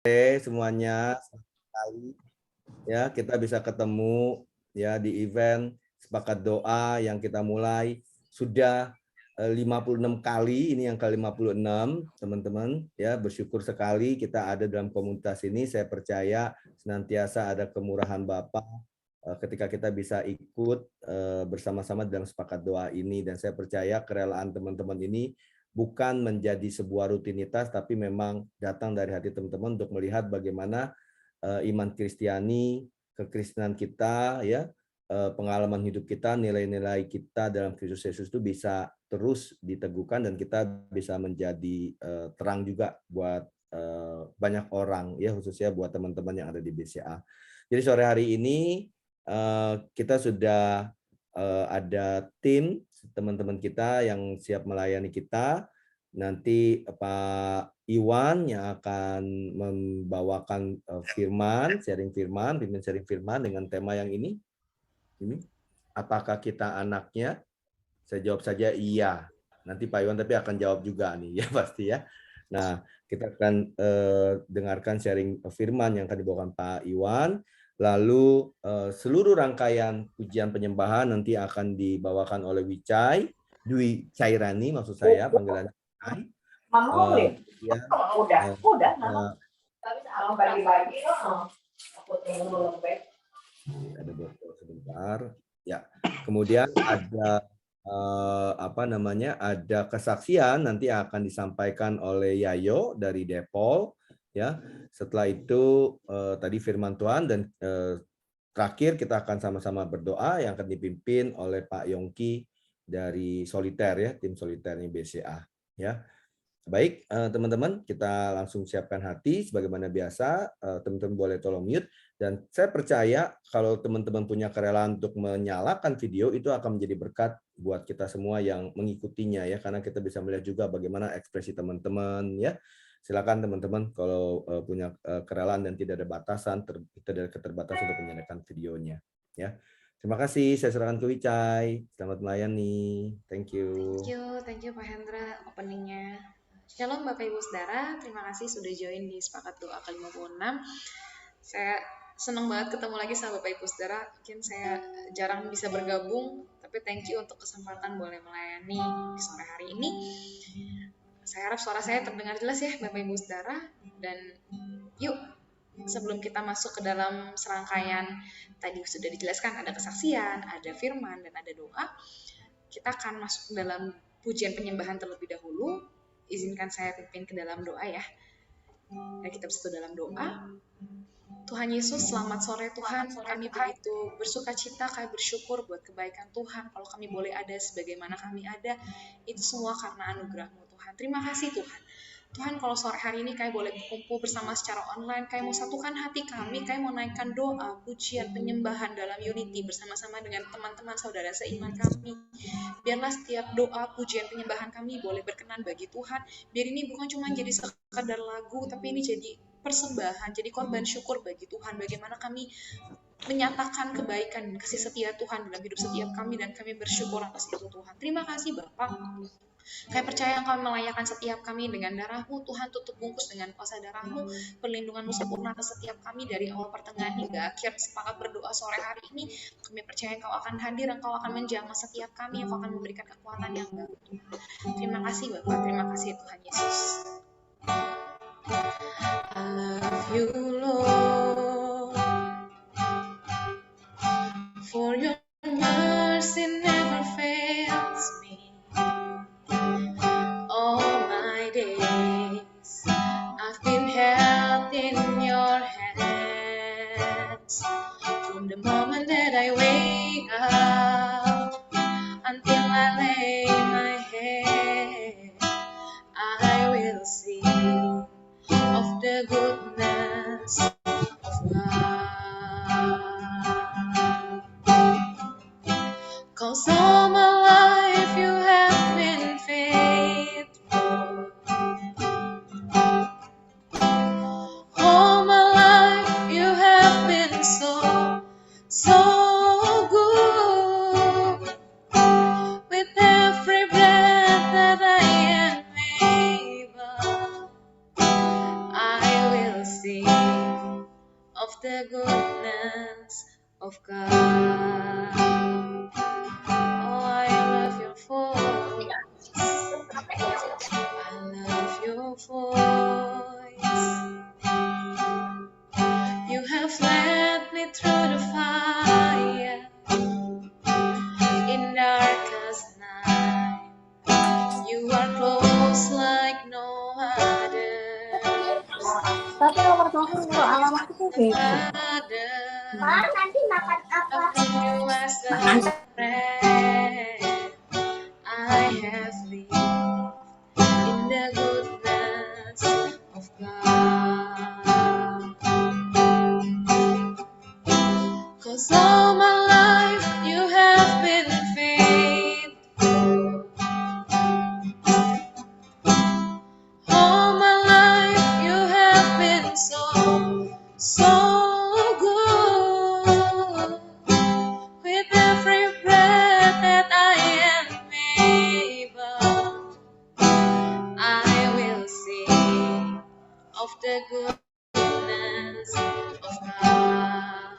Semuanya, sekali ya kita bisa ketemu ya di event Sepakat Doa yang kita mulai sudah 56 kali, ini yang ke-56 teman-teman ya, bersyukur sekali kita ada dalam komunitas ini. Saya percaya senantiasa ada kemurahan Bapa ketika kita bisa ikut bersama-sama dalam Sepakat Doa ini, dan saya percaya kerelaan teman-teman ini bukan menjadi sebuah rutinitas, tapi memang datang dari hati teman-teman untuk melihat bagaimana iman Kristiani, kekristenan kita, ya, pengalaman hidup kita, nilai-nilai kita dalam Kristus Yesus itu bisa terus diteguhkan, dan kita bisa menjadi terang juga buat banyak orang, ya, khususnya buat teman-teman yang ada di BCA. Jadi sore hari ini kita sudah ada tim teman-teman kita yang siap melayani kita. Nanti Pak Iwan yang akan membawakan firman, pimpin sharing firman dengan tema yang ini. Apakah kita anaknya? Saya jawab saja iya. Nanti Pak Iwan tapi akan jawab juga nih, ya pasti ya. Nah, kita akan dengarkan sharing firman yang akan dibawakan Pak Iwan. Lalu seluruh rangkaian pujian penyembahan nanti akan dibawakan oleh Dwi Cairani, maksud saya panggilannya. Ada botol sebentar. Ya. Kemudian ada ada kesaksian nanti akan disampaikan oleh Yayo dari Depol, ya. Setelah itu tadi firman Tuhan, dan terakhir kita akan sama-sama berdoa yang akan dipimpin oleh Pak Yongki dari Soliter, ya, tim Soliternya BCA, ya. Baik, teman-teman, kita langsung siapkan hati sebagaimana biasa. Teman-teman boleh tolong mute, dan saya percaya kalau teman-teman punya kerelaan untuk menyalakan video, itu akan menjadi berkat buat kita semua yang mengikutinya, ya, karena kita bisa melihat juga bagaimana ekspresi teman-teman, ya. Silakan teman-teman kalau punya kerelaan dan tidak ada batasan, tidak ada keterbatasan untuk menyalakan videonya, ya. Terima kasih, saya serahkan ke Wicai. Selamat melayani. Thank you. Thank you Pak Hendra openingnya. Shalom Bapak Ibu Saudara, terima kasih sudah join di Sepakat Doa ke-56. Saya senang banget ketemu lagi sama Bapak Ibu Saudara. Mungkin saya jarang bisa bergabung, tapi thank you untuk kesempatan boleh melayani di sore hari ini. Saya harap suara saya terdengar jelas ya Bapak Ibu Saudara. Dan yuk, sebelum kita masuk ke dalam serangkaian tadi sudah dijelaskan, ada kesaksian, ada firman, dan ada doa. Kita akan masuk ke dalam pujian penyembahan terlebih dahulu. Izinkan saya pimpin ke dalam doa ya. Mari kita bersatu dalam doa. Tuhan Yesus, selamat sore Tuhan. Kami begitu bersuka cita, kami bersyukur buat kebaikan Tuhan. Kalau kami boleh ada sebagaimana kami ada, itu semua karena anugerah-Mu Tuhan. Terima kasih Tuhan. Tuhan, kalau sore hari ini kami boleh berkumpul bersama secara online, kami mau satukan hati kami, kami mau naikkan doa, pujian, penyembahan dalam unity bersama-sama dengan teman-teman saudara seiman kami. Biarlah setiap doa, pujian, penyembahan kami boleh berkenan bagi Tuhan. Biar ini bukan cuma jadi sekadar lagu, tapi ini jadi persembahan, jadi korban syukur bagi Tuhan. Bagaimana kami menyatakan kebaikan dan kasih setia Tuhan dalam hidup setiap kami, dan kami bersyukur atas itu Tuhan. Terima kasih Bapak. Kami percaya Engkau melayakkan setiap kami dengan darah-Mu, Tuhan. Tutup bungkus dengan kuasa darah-Mu, perlindungan-Mu sempurna atas setiap kami dari awal pertengahan hingga akhir. Sepakat berdoa sore hari ini, kami percaya Engkau akan hadir, Engkau akan menjamah setiap kami, Engkau akan memberikan kekuatan yang baru Tuhan. Terima kasih Bapak, terima kasih Tuhan Yesus. I love you Lord, for your mercy never fails me. All my days I've been held in your hands. From the moment that I wake up until I lay my head, I will sing of the goodness of God. 'Cause all my life you have been faithful. All my life you have been so good. With every breath that I am able, I will sing of the goodness of God. Oh, I love your voice. I love your voice. You have led me through the fire in darkest night. You are close like no other. Tapi nomor telepon kalau alamatnya beda. Nanti makan apa? Makan. I have lived in the goodness of God. 'Cause all my life you have been faithful. All my life you have been so good. With every breath that I am able, I will sing of the goodness of God.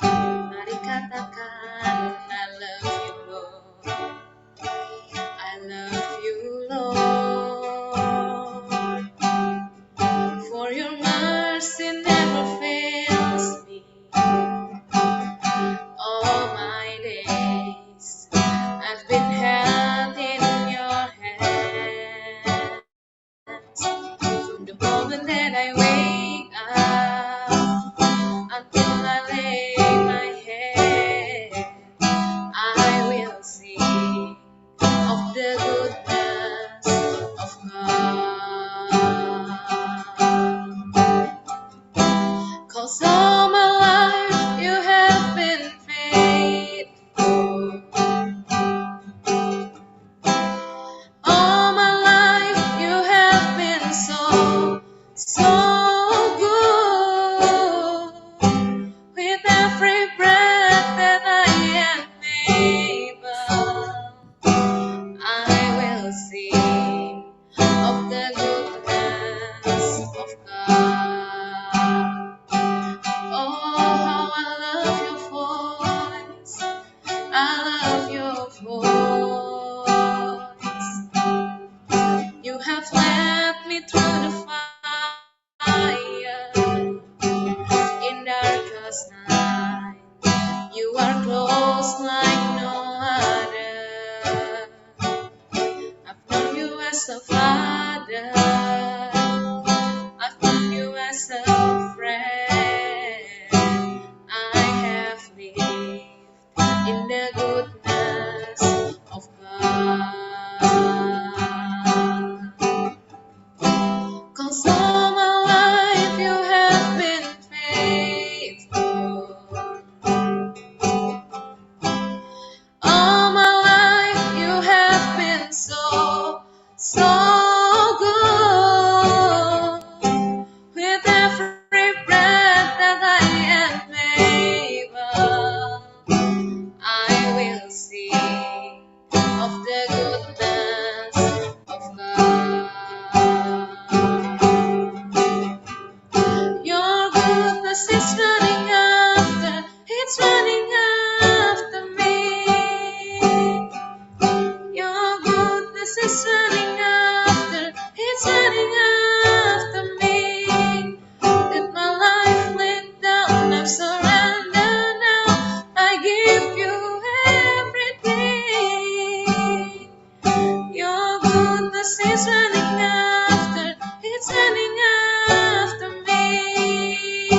Mari katakan, I love you, Lord. I love you, Lord. For your mercy never fails me. All my days I've been held in your hands. From the moment that I wake up until I lay my head, I will sing of the goodness of God. 'Cause all my life you have been faithful. All my life you have been so good. With every breath that I am able, I will sing of the goodness of God. Oh, how I love your voice. I love your voice. You have led me through the fire in darkest night. You are close like no other. I've known you as a father. I've known you as a friend. I have lived in the goodness of God. 'Cause all my life you have been faithful. All my life you have been so good. With every breath that I am able, I will sing of the goodness of God. Your goodness is running after, it's running after me. Your goodness is running after, it's running after me. With my life laid down, I've surrendered now. I give you everything. Your goodness is running after, it's running after me.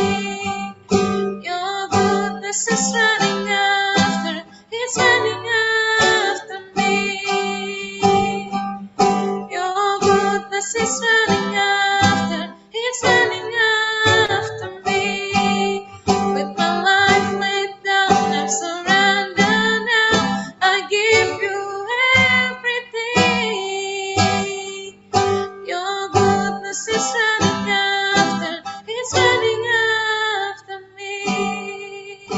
Your goodness is running after, it's running after me. Your goodness is running after, it's running after me. With my life laid down, I've surrendered now. I give you everything. Your goodness is running after, it's running after me.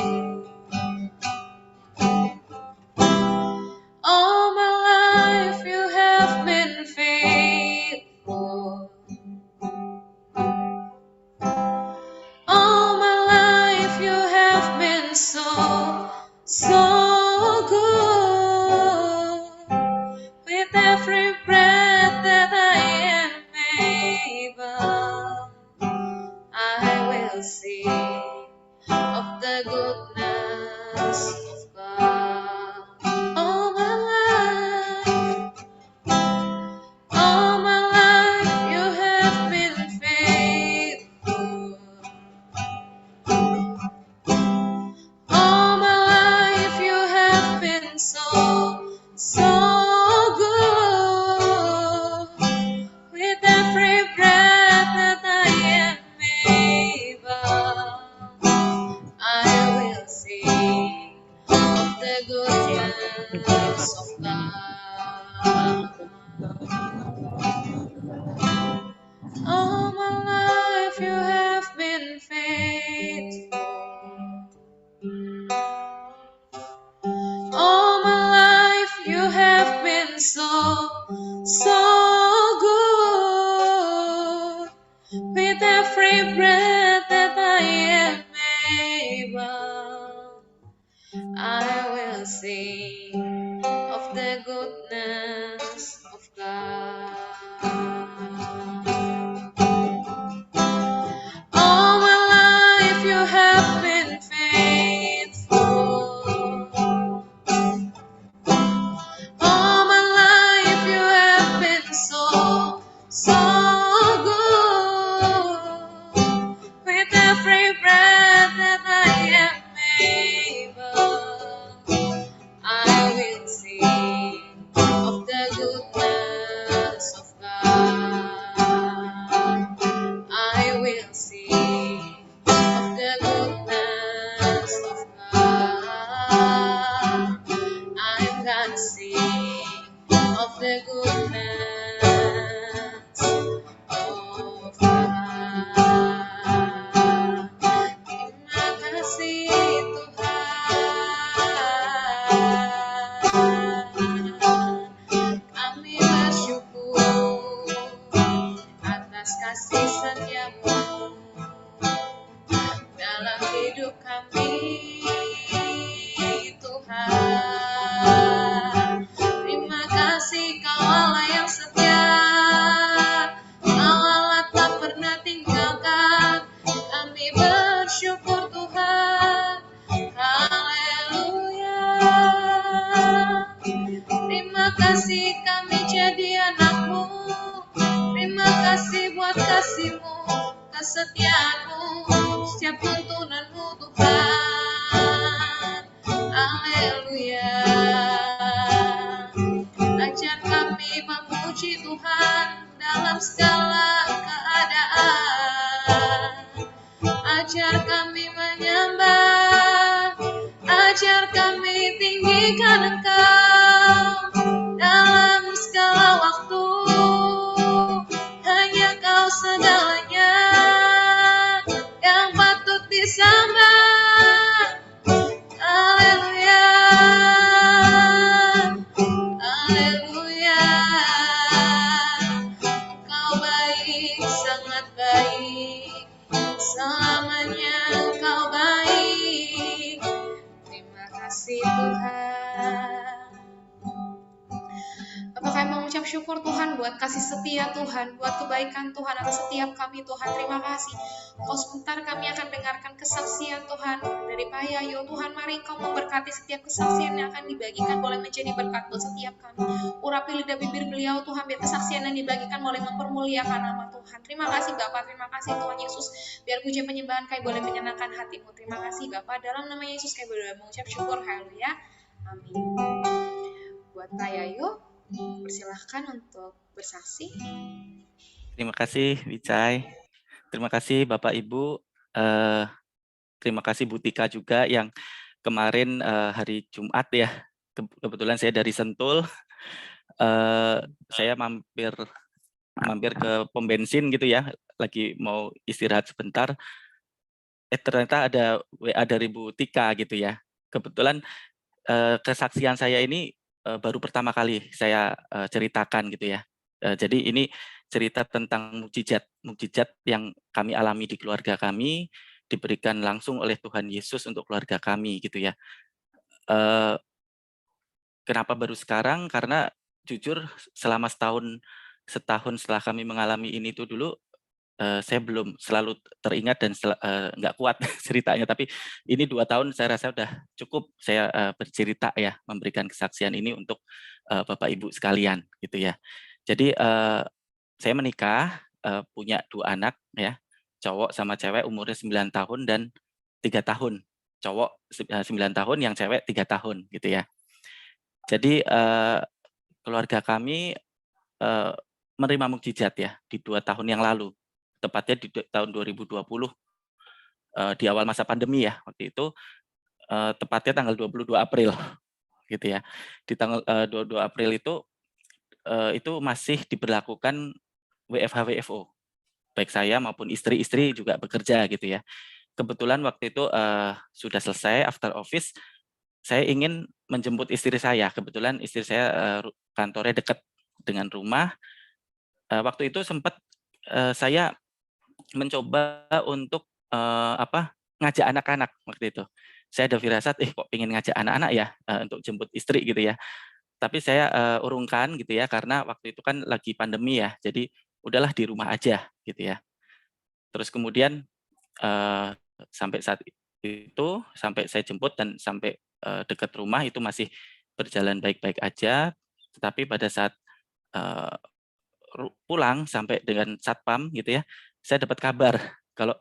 will sing of the goodness of God. All my life you have been faithful. All my life you have been so good. With every breath that I am able, I will sing of the goodness of God. All my life you have been faithful. All my life you have been so good. With every breath that I am able, I will sing of the goodness of God. All my life you have been faithful. All my life you have been so good. With every breath that I am able, I will sing of the goodness of God. I will sing of the goodness of God. I'm gonna sing of the goodness of God. Terima kasih Tuhan, kami bersyukur atas kasih setiamu dalam hidup kami, Tuhan. Terima kasih Kau Allah yang setia, Kau Allah tak pernah tinggalkan. Kami bersyukur Tuhan, haleluya. Terima kasih kami jadi anak-Mu. Terima kasih buat kasih-Mu, kesetiaan-Mu, setiap tuntunan-Mu Tuhan. Haleluya. Ajar kami memuji Tuhan dalam segala keadaan. Ajar kami menyembah, ajar kami tinggikan Engkau dalam segala waktu. Hanya Kau segalanya yang patut disembah. Haleluya, haleluya. Engkau baik, sangat baik, selamanya Engkau baik. Terima kasih Tuhan. Bapak kami mengucap syukur Tuhan buat kasih setia Tuhan, buat kebaikan Tuhan atas setiap kami Tuhan. Terima kasih. Kau sebentar kami akan dengarkan kesaksian Tuhan dari Pak Yayo. Tuhan mari Kau memberkati setiap kesaksian yang akan dibagikan, boleh menjadi berkat buat setiap kami. Urapi lidah bibir beliau Tuhan, biar kesaksian yang dibagikan boleh mempermuliakan nama Tuhan. Terima kasih Bapak, terima kasih Tuhan Yesus. Biar pujian penyembahan Kami boleh menyenangkan hatimu. Terima kasih Bapak, dalam nama Yesus Kami berdoa mengucap syukur. Haleluya. Amin. Buat Pak Yayo, persilahkan untuk bersaksi. Terima kasih Wicai. Terima kasih Bapak Ibu. Terima kasih Bu Tika juga yang kemarin hari Jumat ya. Kebetulan saya dari Sentul. Saya mampir ke pom bensin gitu ya. Lagi mau istirahat sebentar. Ternyata ada WA dari Bu Tika gitu ya. Kebetulan kesaksian saya ini baru pertama kali saya ceritakan gitu ya. Jadi ini cerita tentang mukjizat yang kami alami di keluarga kami, diberikan langsung oleh Tuhan Yesus untuk keluarga kami gitu ya. Kenapa baru sekarang? Karena jujur selama setahun setelah kami mengalami ini tuh dulu saya belum selalu teringat dan nggak kuat ceritanya, tapi ini 2 tahun saya rasa udah cukup saya bercerita ya, memberikan kesaksian ini untuk Bapak Ibu sekalian gitu ya. Jadi saya menikah, punya 2 anak ya, cowok sama cewek umurnya 9 tahun dan 3 tahun. Cowok 9 tahun, yang cewek 3 tahun gitu ya. Jadi keluarga kami menerima mukjizat ya di 2 tahun yang lalu, tepatnya di tahun 2020 di awal masa pandemi ya, waktu itu tepatnya tanggal 22 April gitu ya. Di tanggal 22 April itu masih diberlakukan WFH WFO, baik saya maupun istri juga bekerja gitu ya. Kebetulan waktu itu sudah selesai after office, saya ingin menjemput istri saya. Kebetulan istri saya kantornya dekat dengan rumah. Waktu itu sempat saya mencoba untuk ngajak anak-anak waktu itu. Saya ada firasat, kok pengen ngajak anak-anak ya untuk jemput istri gitu ya. Tapi saya urungkan gitu ya, karena waktu itu kan lagi pandemi ya, jadi udahlah di rumah aja gitu ya. Terus kemudian sampai saat itu, sampai saya jemput dan sampai dekat rumah itu masih berjalan baik-baik aja. Tetapi pada saat pulang sampai dengan satpam gitu ya, saya dapat kabar kalau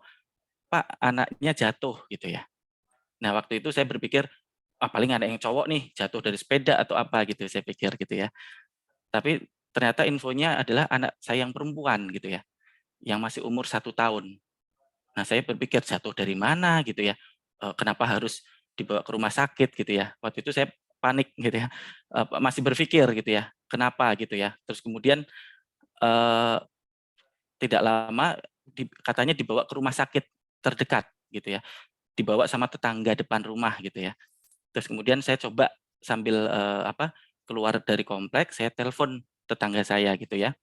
Pak anaknya jatuh gitu ya. Nah waktu itu saya berpikir, paling anak yang cowok nih jatuh dari sepeda atau apa gitu saya pikir gitu ya. Tapi ternyata infonya adalah anak saya yang perempuan gitu ya, yang masih umur 1 tahun. Nah saya berpikir jatuh dari mana gitu ya, kenapa harus dibawa ke rumah sakit gitu ya. Waktu itu saya panik gitu ya, masih berpikir gitu ya, kenapa gitu ya. Terus kemudian tidak lama katanya dibawa ke rumah sakit terdekat gitu ya, dibawa sama tetangga depan rumah gitu ya. Terus kemudian saya coba sambil keluar dari kompleks, saya telepon tetangga saya gitu ya.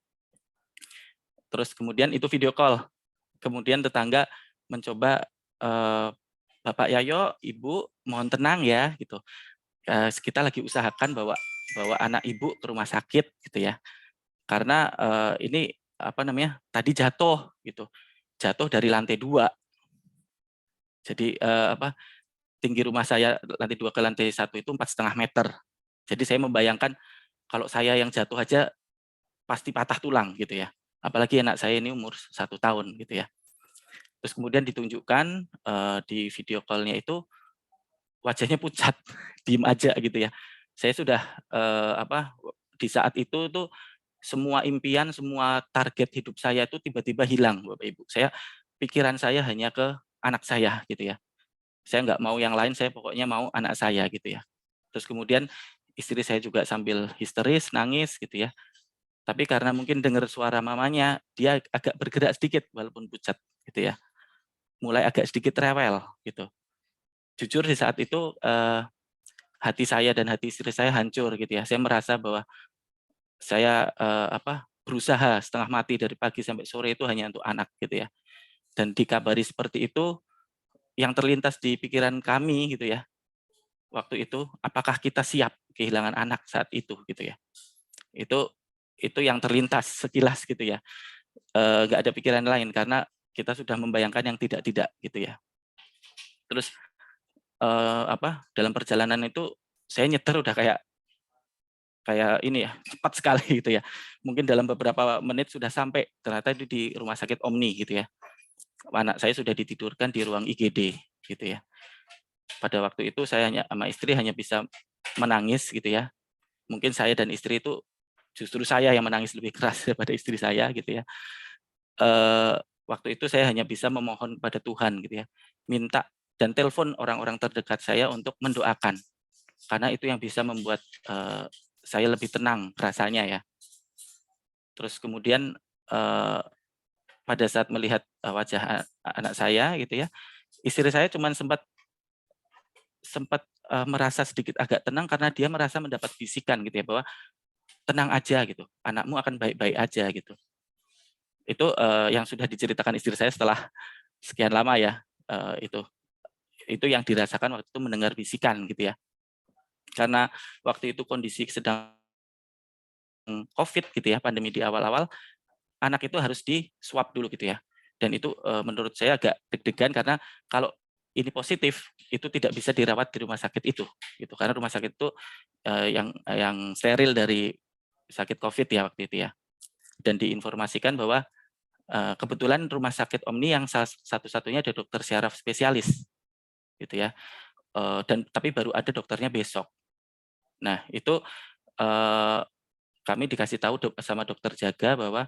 Terus kemudian itu video call. Kemudian tetangga mencoba, "Bapak Yayo, Ibu mohon tenang ya," gitu. Kita lagi usahakan bawa anak Ibu ke rumah sakit gitu ya. Karena ini tadi jatuh gitu. Jatuh dari lantai 2. Jadi tinggi rumah saya lantai 2 ke lantai 1 itu 4,5 meter. Jadi saya membayangkan kalau saya yang jatuh aja pasti patah tulang gitu ya. Apalagi anak saya ini umur 1 tahun gitu ya. Terus kemudian ditunjukkan di video call-nya itu wajahnya pucat, diem aja gitu ya. Saya sudah di saat itu tuh semua impian, semua target hidup saya itu tiba-tiba hilang, Bapak Ibu. Pikiran saya hanya ke anak saya gitu ya. Saya nggak mau yang lain, saya pokoknya mau anak saya gitu ya. Terus kemudian istri saya juga sambil histeris, nangis gitu ya. Tapi karena mungkin dengar suara mamanya, dia agak bergerak sedikit walaupun pucat gitu ya. Mulai agak sedikit rewel gitu. Jujur di saat itu hati saya dan hati istri saya hancur gitu ya. Saya merasa bahwa saya berusaha setengah mati dari pagi sampai sore itu hanya untuk anak gitu ya. Dan dikabari seperti itu, yang terlintas di pikiran kami gitu ya, waktu itu, apakah kita siap kehilangan anak saat itu gitu ya. Itu yang terlintas sekilas gitu ya. Nggak ada pikiran lain karena kita sudah membayangkan yang tidak-tidak gitu ya. Terus dalam perjalanan itu saya nyetir udah kayak ini ya, cepat sekali gitu ya. Mungkin dalam beberapa menit sudah sampai, ternyata itu di rumah sakit Omni gitu ya. Anak saya sudah ditidurkan di ruang IGD gitu ya. Pada waktu itu saya sama istri hanya bisa menangis gitu ya. Mungkin saya dan istri itu justru saya yang menangis lebih keras daripada istri saya gitu ya. Waktu itu saya hanya bisa memohon pada Tuhan gitu ya. Minta dan telepon orang-orang terdekat saya untuk mendoakan. Karena itu yang bisa membuat saya lebih tenang rasanya ya. Terus kemudian pada saat melihat wajah anak saya gitu ya, istri saya cuma sempat merasa sedikit agak tenang karena dia merasa mendapat bisikan gitu ya, bahwa tenang aja gitu, anakmu akan baik-baik aja gitu. Itu yang sudah diceritakan istri saya setelah sekian lama ya, itu yang dirasakan waktu itu mendengar bisikan gitu ya. Karena waktu itu kondisi sedang COVID gitu ya, pandemi di awal-awal, anak itu harus di swab dulu gitu ya. Dan itu menurut saya agak deg-degan karena kalau ini positif itu tidak bisa dirawat di rumah sakit itu, gitu. Karena rumah sakit itu yang steril dari sakit COVID ya waktu itu ya. Dan diinformasikan bahwa kebetulan rumah sakit Omni yang satu-satunya ada dokter syaraf spesialis, gitu ya. Dan tapi baru ada dokternya besok. Nah itu kami dikasih tahu sama dokter jaga bahwa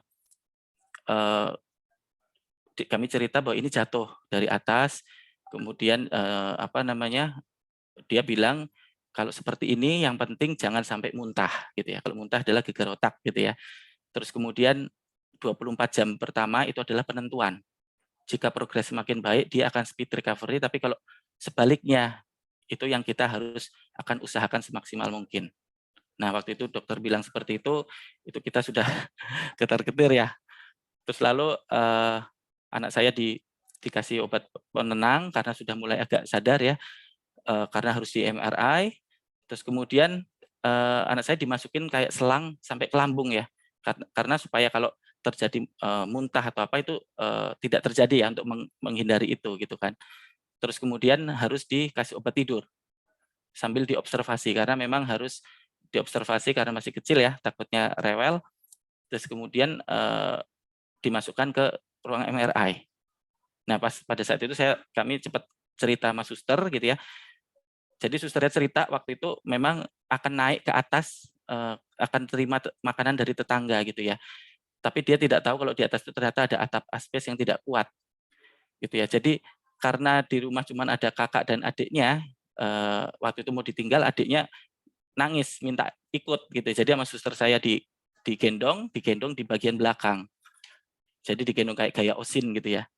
kami cerita bahwa ini jatuh dari atas, kemudian dia bilang kalau seperti ini yang penting jangan sampai muntah gitu ya. Kalau muntah adalah gegar otak gitu ya. Terus kemudian 24 jam pertama itu adalah penentuan. Jika progres semakin baik dia akan speed recovery, tapi kalau sebaliknya itu yang kita harus akan usahakan semaksimal mungkin. Nah, waktu itu dokter bilang seperti itu kita sudah getar-getir ya. Terus lalu anak saya dikasih obat penenang karena sudah mulai agak sadar ya, karena harus di MRI. Terus kemudian anak saya dimasukin kayak selang sampai ke lambung ya, karena supaya kalau terjadi muntah atau apa itu tidak terjadi ya, untuk menghindari itu gitu kan. Terus kemudian harus dikasih obat tidur sambil diobservasi karena memang harus diobservasi karena masih kecil ya, takutnya rewel. Terus kemudian dimasukkan ke ruang MRI. Nah, pada saat itu kami cepat cerita sama suster gitu ya. Jadi susternya cerita waktu itu memang akan naik ke atas, akan terima makanan dari tetangga gitu ya. Tapi dia tidak tahu kalau di atas itu ternyata ada atap asbes yang tidak kuat, gitu ya. Jadi karena di rumah cuma ada kakak dan adiknya, waktu itu mau ditinggal, adiknya nangis minta ikut gitu. Jadi sama suster saya digendong di bagian belakang. Jadi digendong kayak gaya osin gitu ya.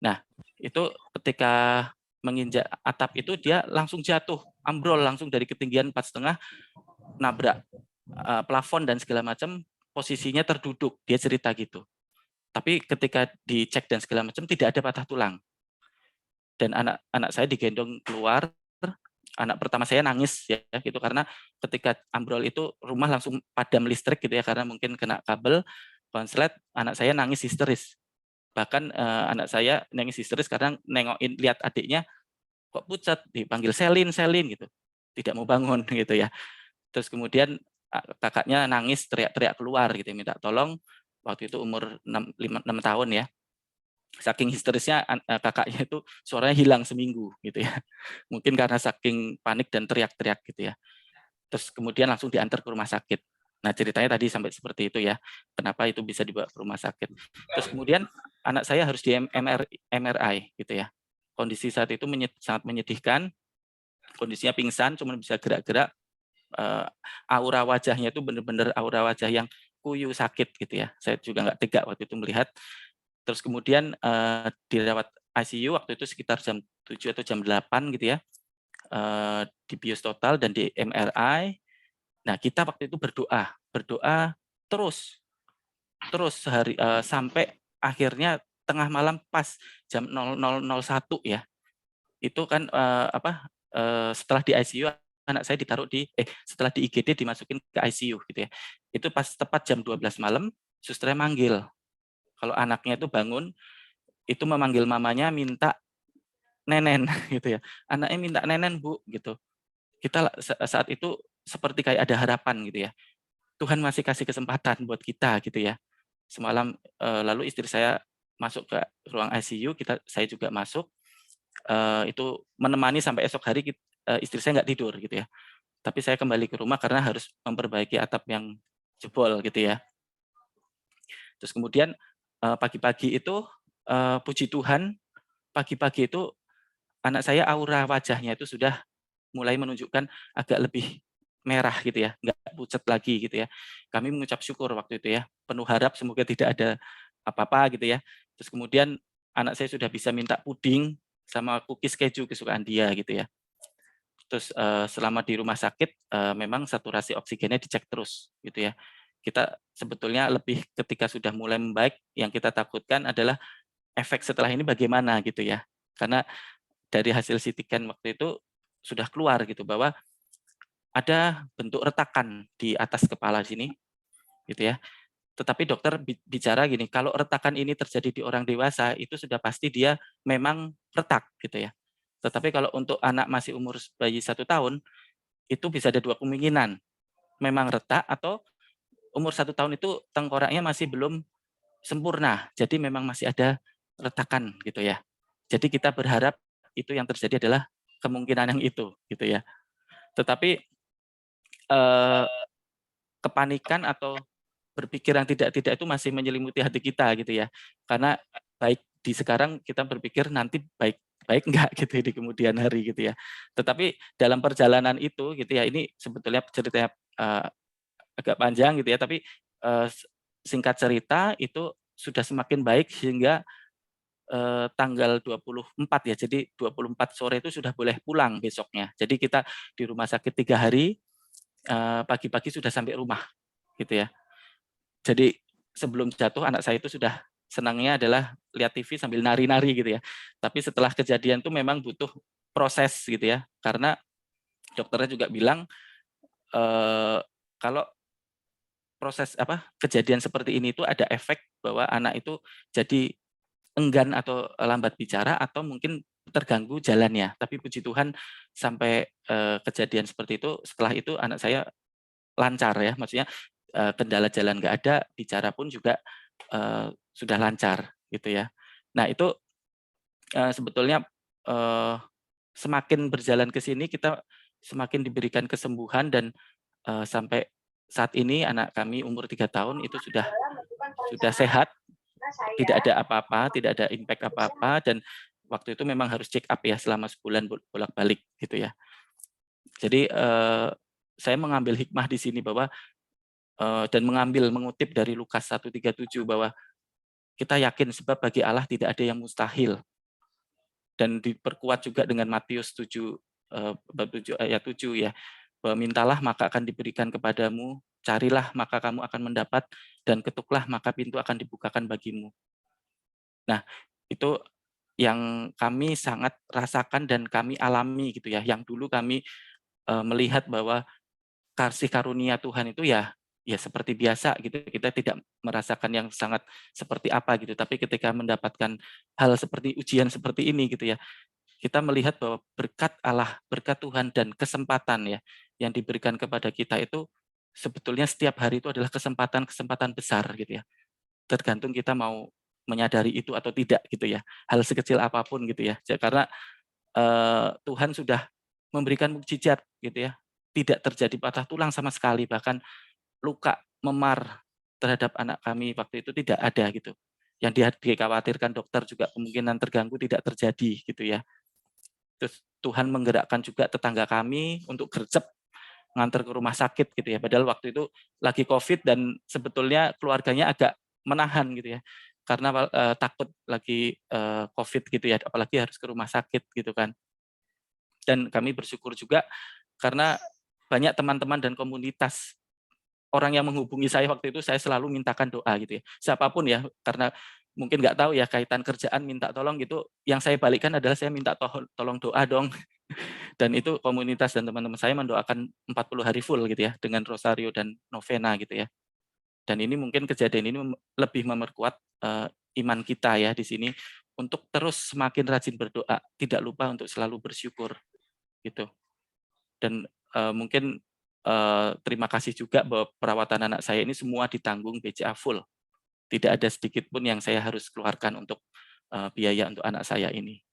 Nah, itu ketika menginjak atap itu dia langsung jatuh, ambrol langsung dari ketinggian 4,5, nabrak plafon dan segala macam, posisinya terduduk, dia cerita gitu. Tapi ketika dicek dan segala macam tidak ada patah tulang. Dan anak saya digendong keluar, anak pertama saya nangis ya gitu karena ketika ambrol itu rumah langsung padam listrik gitu ya karena mungkin kena kabel konslet, anak saya nangis histeris. Bahkan anak saya nangis histeris karena nengokin lihat adiknya kok pucat, dipanggil Selin gitu, tidak mau bangun gitu ya. Terus kemudian kakaknya nangis teriak-teriak keluar gitu, minta tolong. Waktu itu umur 6 tahun ya. Saking histerisnya kakaknya itu suaranya hilang seminggu gitu ya. Mungkin karena saking panik dan teriak-teriak gitu ya. Terus kemudian langsung diantar ke rumah sakit. Nah, ceritanya tadi sampai seperti itu ya. Kenapa itu bisa dibawa ke rumah sakit. Terus kemudian anak saya harus di MRI gitu ya. Kondisi saat itu sangat menyedihkan. Kondisinya pingsan, cuma bisa gerak-gerak. Aura wajahnya itu benar-benar aura wajah yang kuyu sakit gitu ya. Saya juga nggak tega waktu itu melihat. Terus kemudian dirawat ICU waktu itu sekitar jam 7 atau jam 8 gitu ya. Di bius total dan di MRI. Nah, kita waktu itu berdoa terus sampai akhirnya tengah malam pas jam 00.01 ya. Itu kan setelah di ICU anak saya ditaruh setelah di IGD dimasukin ke ICU gitu ya. Itu pas tepat jam 12 malam susternya manggil. Kalau anaknya itu bangun, itu memanggil mamanya minta nenen gitu ya. Anaknya minta nenen, Bu gitu. Kita saat itu seperti kayak ada harapan gitu ya. Tuhan masih kasih kesempatan buat kita gitu ya. Semalam lalu istri saya masuk ke ruang ICU, saya juga masuk. Itu menemani sampai esok hari istri saya nggak tidur gitu ya. Tapi saya kembali ke rumah karena harus memperbaiki atap yang jebol gitu ya. Terus kemudian pagi-pagi itu puji Tuhan, pagi-pagi itu anak saya aura wajahnya itu sudah mulai menunjukkan agak lebih merah gitu ya, nggak pucat lagi gitu ya. Kami mengucap syukur waktu itu ya, penuh harap semoga tidak ada apa-apa gitu ya. Terus kemudian anak saya sudah bisa minta puding sama cookies keju kesukaan dia gitu ya. Terus selama di rumah sakit memang saturasi oksigennya dicek terus gitu ya. Kita sebetulnya lebih ketika sudah mulai membaik, yang kita takutkan adalah efek setelah ini bagaimana gitu ya. Karena dari hasil CT scan waktu itu sudah keluar gitu bahwa ada bentuk retakan di atas kepala sini gitu ya. Tetapi dokter bicara gini, kalau retakan ini terjadi di orang dewasa, itu sudah pasti dia memang retak gitu ya. Tetapi kalau untuk anak masih umur bayi 1 tahun, itu bisa ada 2 kemungkinan. Memang retak atau umur 1 tahun itu tengkoraknya masih belum sempurna. Jadi memang masih ada retakan gitu ya. Jadi kita berharap itu yang terjadi adalah kemungkinan yang itu gitu ya. Tetapi kepanikan atau berpikir yang tidak-tidak itu masih menyelimuti hati kita gitu ya. Karena baik di sekarang kita berpikir nanti baik enggak gitu ya di kemudian hari gitu ya. Tetapi dalam perjalanan itu gitu ya, ini sebetulnya ceritanya agak panjang gitu ya, tapi singkat cerita itu sudah semakin baik sehingga tanggal 24 ya. Jadi 24 sore itu sudah boleh pulang besoknya. Jadi kita di rumah sakit 3 hari, pagi-pagi sudah sampai rumah gitu ya. Jadi sebelum jatuh anak saya itu sudah senangnya adalah lihat TV sambil nari-nari gitu ya. Tapi setelah kejadian itu memang butuh proses gitu ya. Karena dokternya juga bilang kalau proses kejadian seperti ini itu ada efek bahwa anak itu jadi enggan atau lambat bicara atau mungkin terganggu jalannya. Tapi puji Tuhan sampai kejadian seperti itu, setelah itu anak saya lancar ya, maksudnya kendala jalan nggak ada, bicara pun juga sudah lancar gitu ya. Nah itu sebetulnya semakin berjalan ke sini kita semakin diberikan kesembuhan dan sampai saat ini anak kami umur 3 tahun itu sudah sehat, tidak ada apa-apa, tidak ada impact apa-apa, dan waktu itu memang harus check up ya selama sebulan bolak-balik gitu ya. Jadi saya mengambil hikmah di sini bahwa dan mengutip dari Lukas 1:37 bahwa kita yakin sebab bagi Allah tidak ada yang mustahil. Dan diperkuat juga dengan Matius 7 bab 7 ayat 7 ya. Bahwa mintalah maka akan diberikan kepadamu, carilah maka kamu akan mendapat, dan ketuklah maka pintu akan dibukakan bagimu. Nah, itu yang kami sangat rasakan dan kami alami gitu ya. Yang dulu kami melihat bahwa kasih karunia Tuhan itu ya seperti biasa gitu. Kita tidak merasakan yang sangat seperti apa gitu. Tapi ketika mendapatkan hal seperti ujian seperti ini gitu ya, kita melihat bahwa berkat Allah, berkat Tuhan dan kesempatan ya yang diberikan kepada kita itu sebetulnya setiap hari itu adalah kesempatan besar gitu ya. Tergantung kita mau menyadari itu atau tidak gitu ya. Hal sekecil apapun gitu ya. Karena Tuhan sudah memberikan mukjizat gitu ya. Tidak terjadi patah tulang sama sekali, bahkan luka memar terhadap anak kami waktu itu tidak ada gitu. Yang dikhawatirkan dokter juga kemungkinan terganggu tidak terjadi gitu ya. Terus Tuhan menggerakkan juga tetangga kami untuk gercep nganter ke rumah sakit gitu ya. Padahal waktu itu lagi COVID dan sebetulnya keluarganya agak menahan gitu ya. Karena takut lagi COVID gitu ya, apalagi harus ke rumah sakit gitu kan. Dan kami bersyukur juga karena banyak teman-teman dan komunitas orang yang menghubungi saya waktu itu, saya selalu mintakan doa gitu ya. Siapapun ya, karena mungkin nggak tahu ya kaitan kerjaan minta tolong gitu, yang saya balikan adalah saya minta tolong doa dong. Dan itu komunitas dan teman-teman saya mendoakan 40 hari full gitu ya, dengan rosario dan novena gitu ya. Dan ini mungkin kejadian ini lebih memperkuat iman kita ya di sini untuk terus semakin rajin berdoa, tidak lupa untuk selalu bersyukur gitu. Dan mungkin terima kasih juga bahwa perawatan anak saya ini semua ditanggung BCA full. Tidak ada sedikit pun yang saya harus keluarkan untuk biaya untuk anak saya ini.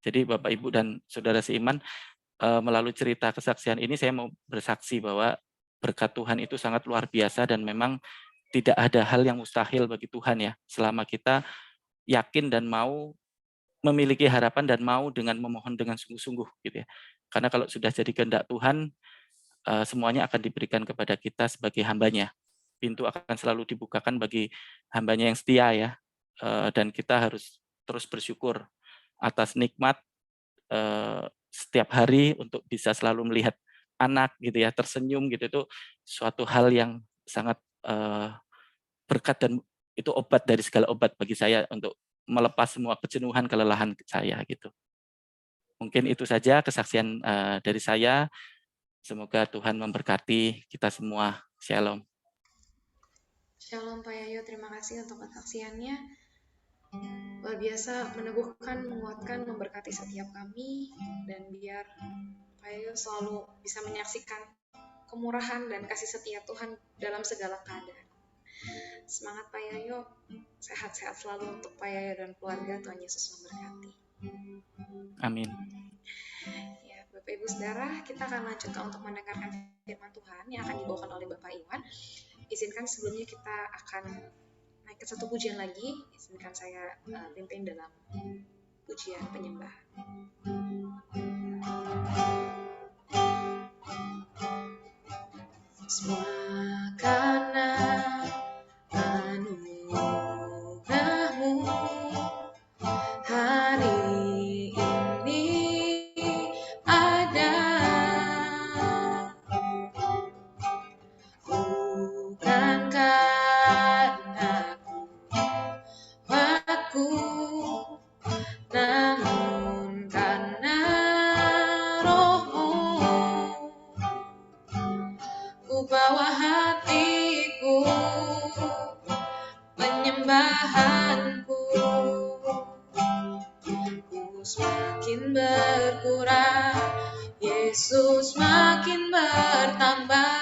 Jadi Bapak, Ibu, dan Saudara seiman, melalui cerita kesaksian ini saya mau bersaksi bahwa berkat Tuhan itu sangat luar biasa dan memang tidak ada hal yang mustahil bagi Tuhan ya, selama kita yakin dan mau memiliki harapan dan mau dengan memohon dengan sungguh-sungguh gitu ya. Karena kalau sudah jadi kehendak Tuhan, semuanya akan diberikan kepada kita sebagai hambanya. Pintu akan selalu dibukakan bagi hambanya yang setia ya. Dan kita harus terus bersyukur atas nikmat setiap hari untuk bisa selalu melihat anak gitu ya, tersenyum gitu, itu suatu hal yang sangat berkat dan itu obat dari segala obat bagi saya untuk melepas semua kejenuhan, kelelahan saya gitu. Mungkin itu saja kesaksian dari saya. Semoga Tuhan memberkati kita semua. Shalom. Shalom Pak Yayo, terima kasih untuk kesaksiannya. Luar biasa, meneguhkan, menguatkan, memberkati setiap kami, dan biar Pak Yayo selalu bisa menyaksikan kemurahan dan kasih setia Tuhan dalam segala keadaan. Semangat Pak Yayo, sehat-sehat selalu untuk Pak Yayo dan keluarga. Tuhan Yesus memberkati. Amin. Ya, Bapak Ibu Saudara, kita akan lanjutkan untuk mendengarkan firman Tuhan yang akan dibawakan oleh Bapak Iwan. Izinkan sebelumnya kita akan naik ke satu pujian lagi. Izinkan saya pimpin dalam pujian penyembahan. Semua karena anugerah-Mu hari ini ada, bukan karena kuatku, namun karena Roh-Mu. Ku bawa hatiku, penyembahanku, ku semakin berkurang, Yesus makin bertambah.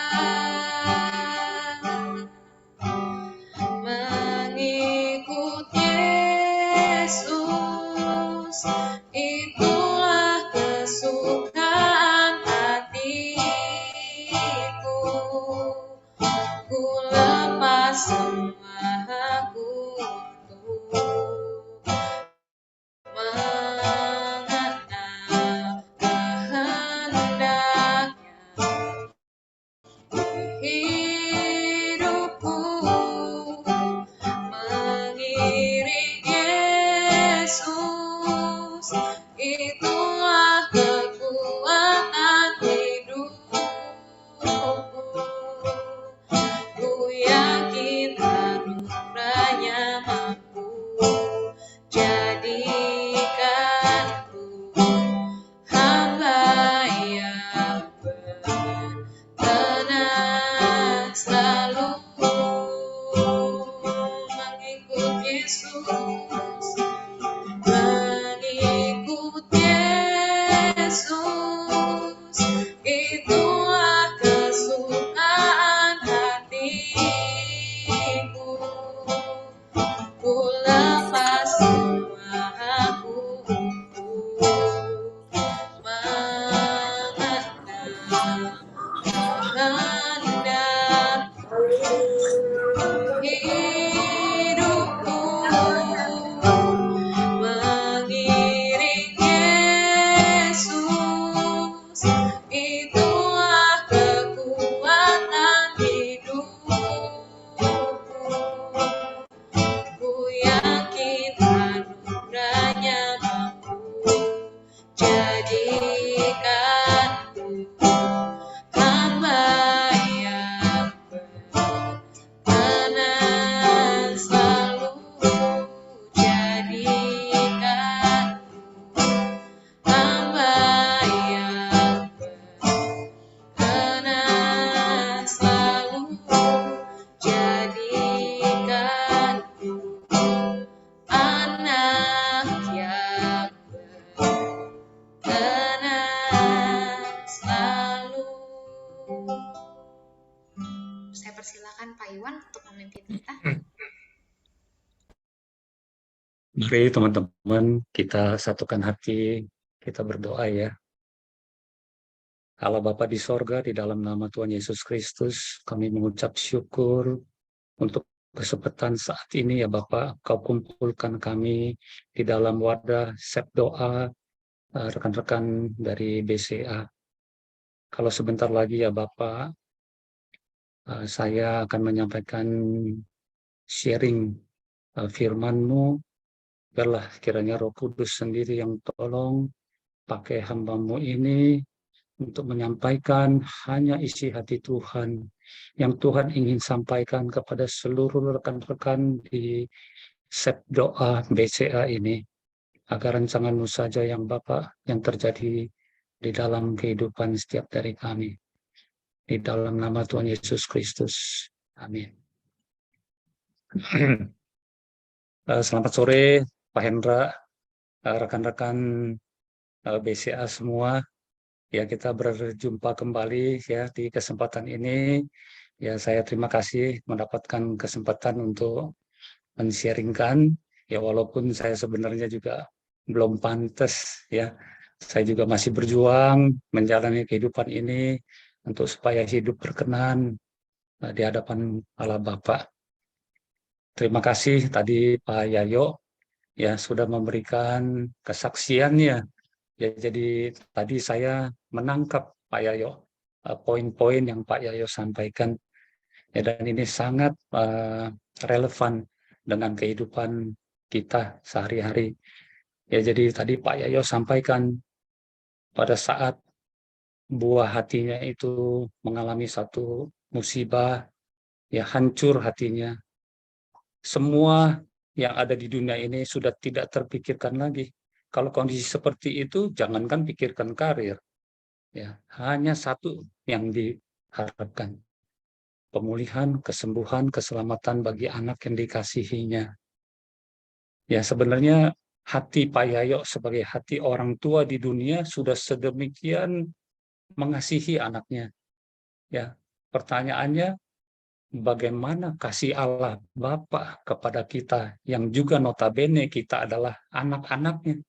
Mengikut Yesus, itulah kesukaan hatiku. Ku lepas semua aku untuk mengenal kehendaknya di hidupku, mengiring Yesus, itulah kekuatan hidupku. Ku yakin anugerahnya mampu jadikanku hamba yang berkenan selalu mengikut Yesus, mengikut Yesus, itulah kesukaan hatiku. Ku lepas semua aku untuk mengenal kehendak hidupku, mengiring Yesus, itulah kekuatan hidupku. Ku yakin anugerahnya mampu jadikanku hamba yang berkenan selalu, jadikanku hamba yang berkenan selalu, jadikanku anak yang berkenan selalu. Saya persilakan Pak Iwan untuk memimpin kita. Mari teman-teman kita satukan hati, kita berdoa ya. Allah Bapa di sorga, di dalam nama Tuhan Yesus Kristus, kami mengucap syukur untuk kesempatan saat ini ya Bapak, Kau kumpulkan kami di dalam wadah sep doa rekan-rekan dari BCA. Kalau sebentar lagi ya Bapak, saya akan menyampaikan sharing firman-Mu. Biarlah kiranya Roh Kudus sendiri yang tolong pakai hamba-Mu ini untuk menyampaikan hanya isi hati Tuhan yang Tuhan ingin sampaikan kepada seluruh rekan-rekan di sep doa BCA ini, agar rancangan-Mu saja yang Bapa yang terjadi di dalam kehidupan setiap dari kami. Di dalam nama Tuhan Yesus Kristus. Amin. Selamat sore Pak Hendra, rekan-rekan BCA semua. Ya, kita berjumpa kembali ya di kesempatan ini. Ya, saya terima kasih mendapatkan kesempatan untuk men-sharingkan. Ya, walaupun saya sebenarnya juga belum pantas ya. Saya juga masih berjuang menjalani kehidupan ini untuk supaya hidup berkenan di hadapan Allah Bapa. Terima kasih tadi Pak Yayo ya sudah memberikan kesaksiannya. Ya, jadi tadi saya menangkap Pak Yayo poin-poin yang Pak Yayo sampaikan ya, dan ini sangat relevan dengan kehidupan kita sehari-hari. Ya, jadi tadi Pak Yayo sampaikan pada saat buah hatinya itu mengalami satu musibah, ya hancur hatinya. Semua yang ada di dunia ini sudah tidak terpikirkan lagi. Kalau kondisi seperti itu, jangankan pikirkan karir, ya hanya satu yang diharapkan: pemulihan, kesembuhan, keselamatan bagi anak yang dikasihinya. Ya, sebenarnya hati Pak Yayo sebagai hati orang tua di dunia sudah sedemikian mengasihi anaknya. Ya, pertanyaannya, bagaimana kasih Allah Bapa kepada kita yang juga notabene kita adalah anak-anaknya.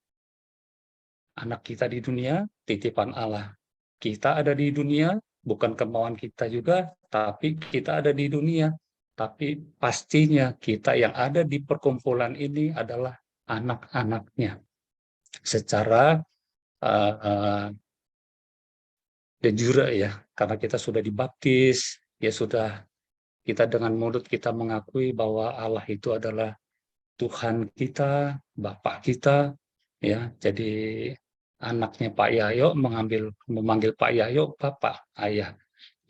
Anak kita di dunia, titipan Allah. Kita ada di dunia, bukan kemauan kita juga, tapi kita ada di dunia. Tapi pastinya kita yang ada di perkumpulan ini adalah anak-anaknya. Secara de jure ya, karena kita sudah dibaptis, ya sudah, kita dengan mulut kita mengakui bahwa Allah itu adalah Tuhan kita, Bapak kita, ya. Jadi anaknya Pak Yayo memanggil Pak Yayo Bapak, Ayah.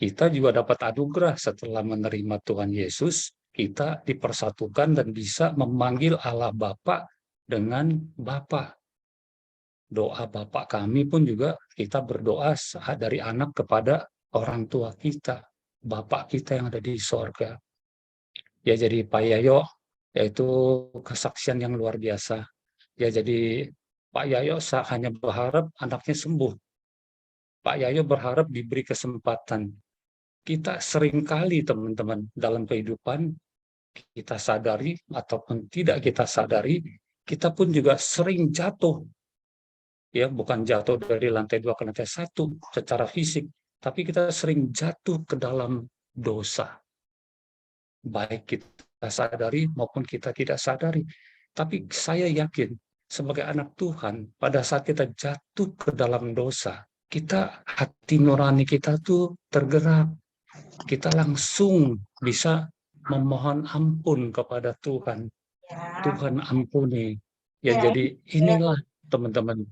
Kita juga dapat anugerah setelah menerima Tuhan Yesus, kita dipersatukan dan bisa memanggil Allah Bapa dengan Bapa. Doa Bapak kami pun juga kita berdoa dari anak kepada orang tua kita, Bapak kita yang ada di sorga. Ya, jadi Pak Yayo, yaitu kesaksian yang luar biasa. Ya, jadi Pak Yayo hanya berharap anaknya sembuh. Pak Yayo berharap diberi kesempatan. Kita seringkali teman-teman dalam kehidupan, kita sadari ataupun tidak kita sadari, kita pun juga sering jatuh. Ya, bukan jatuh dari lantai 2 ke lantai 1 secara fisik, tapi kita sering jatuh ke dalam dosa. Baik kita sadari maupun kita tidak sadari. Tapi saya yakin sebagai anak Tuhan, pada saat kita jatuh ke dalam dosa, hati nurani kita tuh tergerak. Kita langsung bisa memohon ampun kepada Tuhan. Tuhan ampuni. Ya, jadi inilah teman-teman,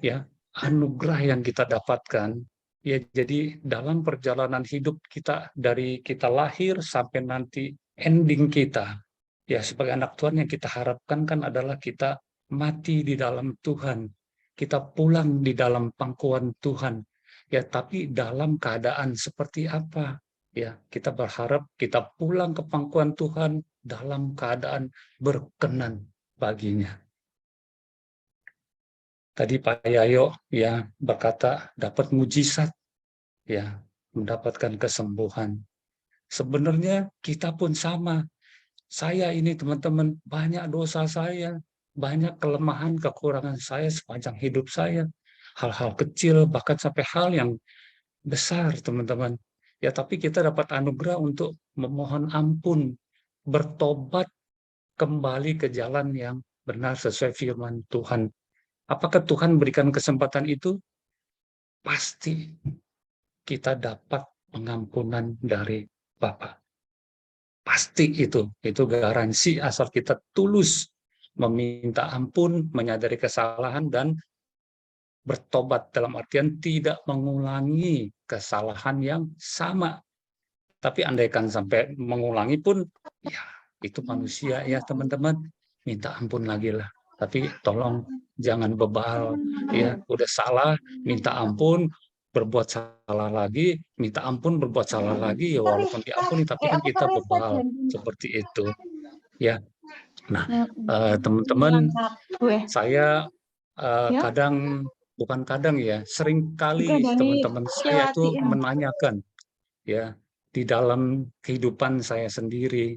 ya, anugerah yang kita dapatkan. Ya, jadi dalam perjalanan hidup kita dari kita lahir sampai nanti ending kita, ya sebagai anak Tuhan yang kita harapkan kan adalah kita mati di dalam Tuhan, kita pulang di dalam pangkuan Tuhan. Ya, tapi dalam keadaan seperti apa? Ya, kita berharap kita pulang ke pangkuan Tuhan dalam keadaan berkenan baginya. Tadi Pak Yayo ya berkata dapat mujizat, ya mendapatkan kesembuhan. Sebenarnya kita pun sama. Saya ini teman-teman, banyak dosa saya, banyak kelemahan, kekurangan saya sepanjang hidup saya. Hal-hal kecil, bahkan sampai hal yang besar teman-teman. Ya, tapi kita dapat anugerah untuk memohon ampun, bertobat kembali ke jalan yang benar sesuai firman Tuhan. Apakah Tuhan berikan kesempatan itu? Pasti kita dapat pengampunan dari Bapa. Pasti itu garansi asal kita tulus meminta ampun, menyadari kesalahan, dan bertobat dalam artian tidak mengulangi kesalahan yang sama. Tapi andaikan sampai mengulangi pun, ya itu manusia ya teman-teman, minta ampun lagi lah. Tapi tolong jangan bebal, ya udah salah, minta ampun, berbuat salah lagi, minta ampun, berbuat salah lagi, ya walaupun diampuni, tapi kan kita bebal, seperti itu. ya. Nah, teman-teman, saya kadang, bukan kadang ya, sering kali teman-teman saya itu menanyakan ya di dalam kehidupan saya sendiri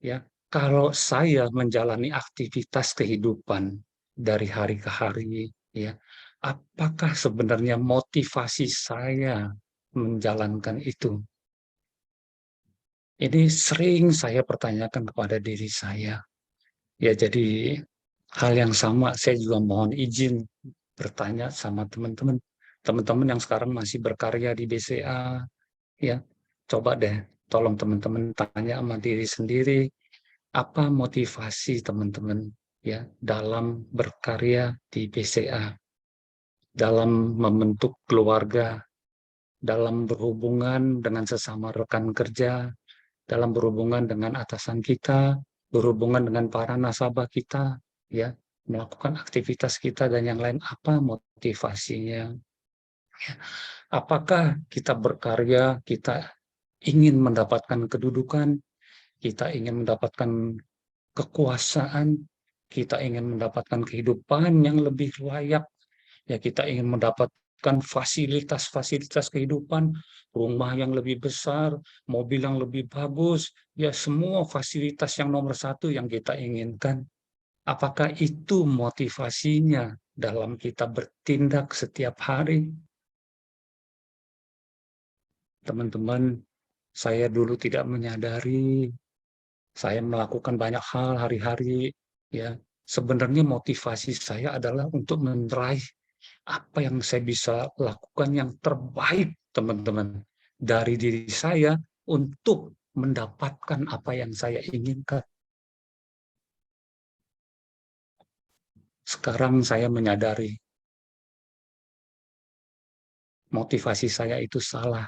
ya, kalau saya menjalani aktivitas kehidupan dari hari ke hari ya, apakah sebenarnya motivasi saya menjalankan itu? Ini sering saya pertanyakan kepada diri saya. Ya, jadi hal yang sama saya juga mohon izin bertanya sama teman-teman. Teman-teman yang sekarang masih berkarya di BCA, ya, coba deh tolong teman-teman tanya sama diri sendiri, apa motivasi teman-teman ya dalam berkarya di BCA, dalam membentuk keluarga, dalam berhubungan dengan sesama rekan kerja, dalam berhubungan dengan atasan kita, berhubungan dengan para nasabah kita, ya, melakukan aktivitas kita dan yang lain, apa motivasinya? Apakah kita berkarya, kita ingin mendapatkan kedudukan, kita ingin mendapatkan kekuasaan, kita ingin mendapatkan kehidupan yang lebih layak, ya kita ingin mendapatkan fasilitas-fasilitas kehidupan, rumah yang lebih besar, mobil yang lebih bagus, ya semua fasilitas yang nomor satu yang kita inginkan. Apakah itu motivasinya dalam kita bertindak setiap hari? Teman-teman, saya dulu tidak menyadari, saya melakukan banyak hal hari-hari, ya sebenarnya motivasi saya adalah untuk meraih apa yang saya bisa lakukan yang terbaik, teman-teman, dari diri saya untuk mendapatkan apa yang saya inginkan. Sekarang saya menyadari motivasi saya itu salah.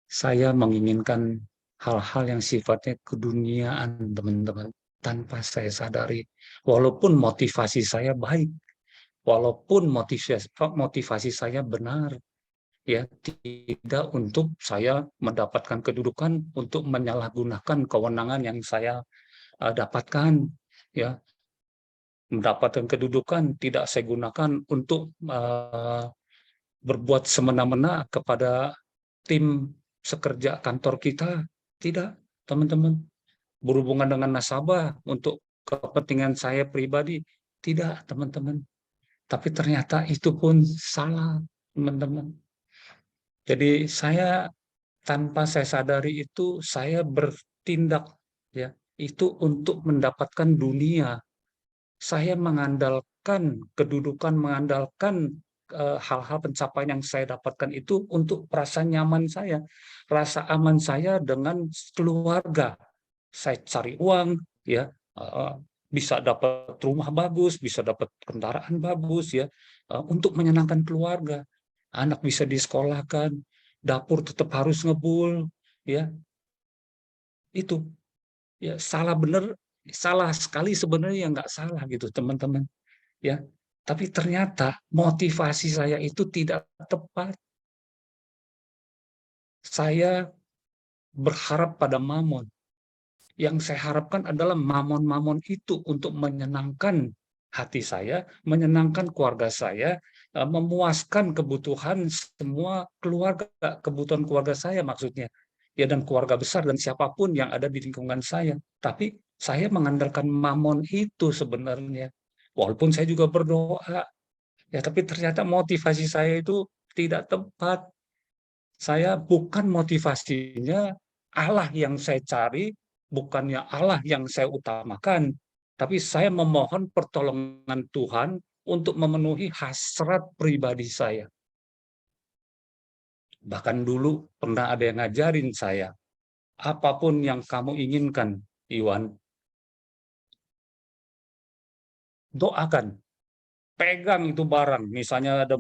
Saya menginginkan hal-hal yang sifatnya keduniaan, teman-teman, tanpa saya sadari. Walaupun motivasi saya baik, walaupun motivasi saya benar, ya tidak untuk saya mendapatkan kedudukan untuk menyalahgunakan kewenangan yang saya dapatkan, ya mendapatkan kedudukan tidak saya gunakan untuk berbuat semena-mena kepada tim sekerja kantor kita, tidak, teman-teman. Berhubungan dengan nasabah untuk kepentingan saya pribadi, tidak, teman-teman. Tapi ternyata itu pun salah, teman-teman. Jadi saya tanpa saya sadari itu saya bertindak ya itu untuk mendapatkan dunia. Saya mengandalkan kedudukan, mengandalkan hal-hal pencapaian yang saya dapatkan itu untuk rasa nyaman saya, rasa aman saya dengan keluarga. Saya cari uang, ya bisa dapat rumah bagus, bisa dapat kendaraan bagus, ya untuk menyenangkan keluarga. Anak bisa disekolahkan, dapur tetap harus ngebul, ya itu ya salah benar, salah sekali sebenarnya nggak salah gitu teman-teman, ya. Tapi ternyata motivasi saya itu tidak tepat. Saya berharap pada mamon. Yang saya harapkan adalah mamon-mamon itu untuk menyenangkan hati saya, menyenangkan keluarga saya, memuaskan kebutuhan semua keluarga, kebutuhan keluarga saya maksudnya. Ya dan keluarga besar dan siapapun yang ada di lingkungan saya. Tapi saya mengandalkan mamon itu sebenarnya. Walaupun saya juga berdoa, ya tapi ternyata motivasi saya itu tidak tepat. Saya bukan motivasinya Allah yang saya cari, bukannya Allah yang saya utamakan, tapi saya memohon pertolongan Tuhan untuk memenuhi hasrat pribadi saya. Bahkan dulu pernah ada yang ngajarin saya, apapun yang kamu inginkan, Iwan, doakan, pegang itu barang. Misalnya ada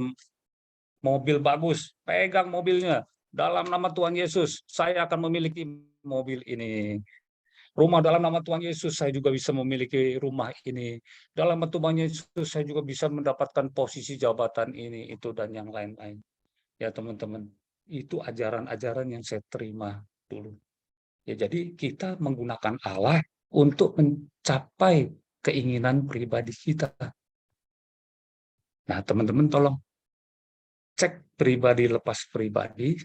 mobil bagus, pegang mobilnya. Dalam nama Tuhan Yesus, saya akan memiliki mobil ini. Rumah dalam nama Tuhan Yesus, saya juga bisa memiliki rumah ini. Dalam nama Tuhan Yesus, saya juga bisa mendapatkan posisi jabatan ini, itu, dan yang lain-lain. Ya teman-teman, itu ajaran-ajaran yang saya terima dulu. Ya, jadi kita menggunakan Allah untuk mencapai keinginan pribadi kita. Nah, teman-teman tolong cek pribadi lepas pribadi,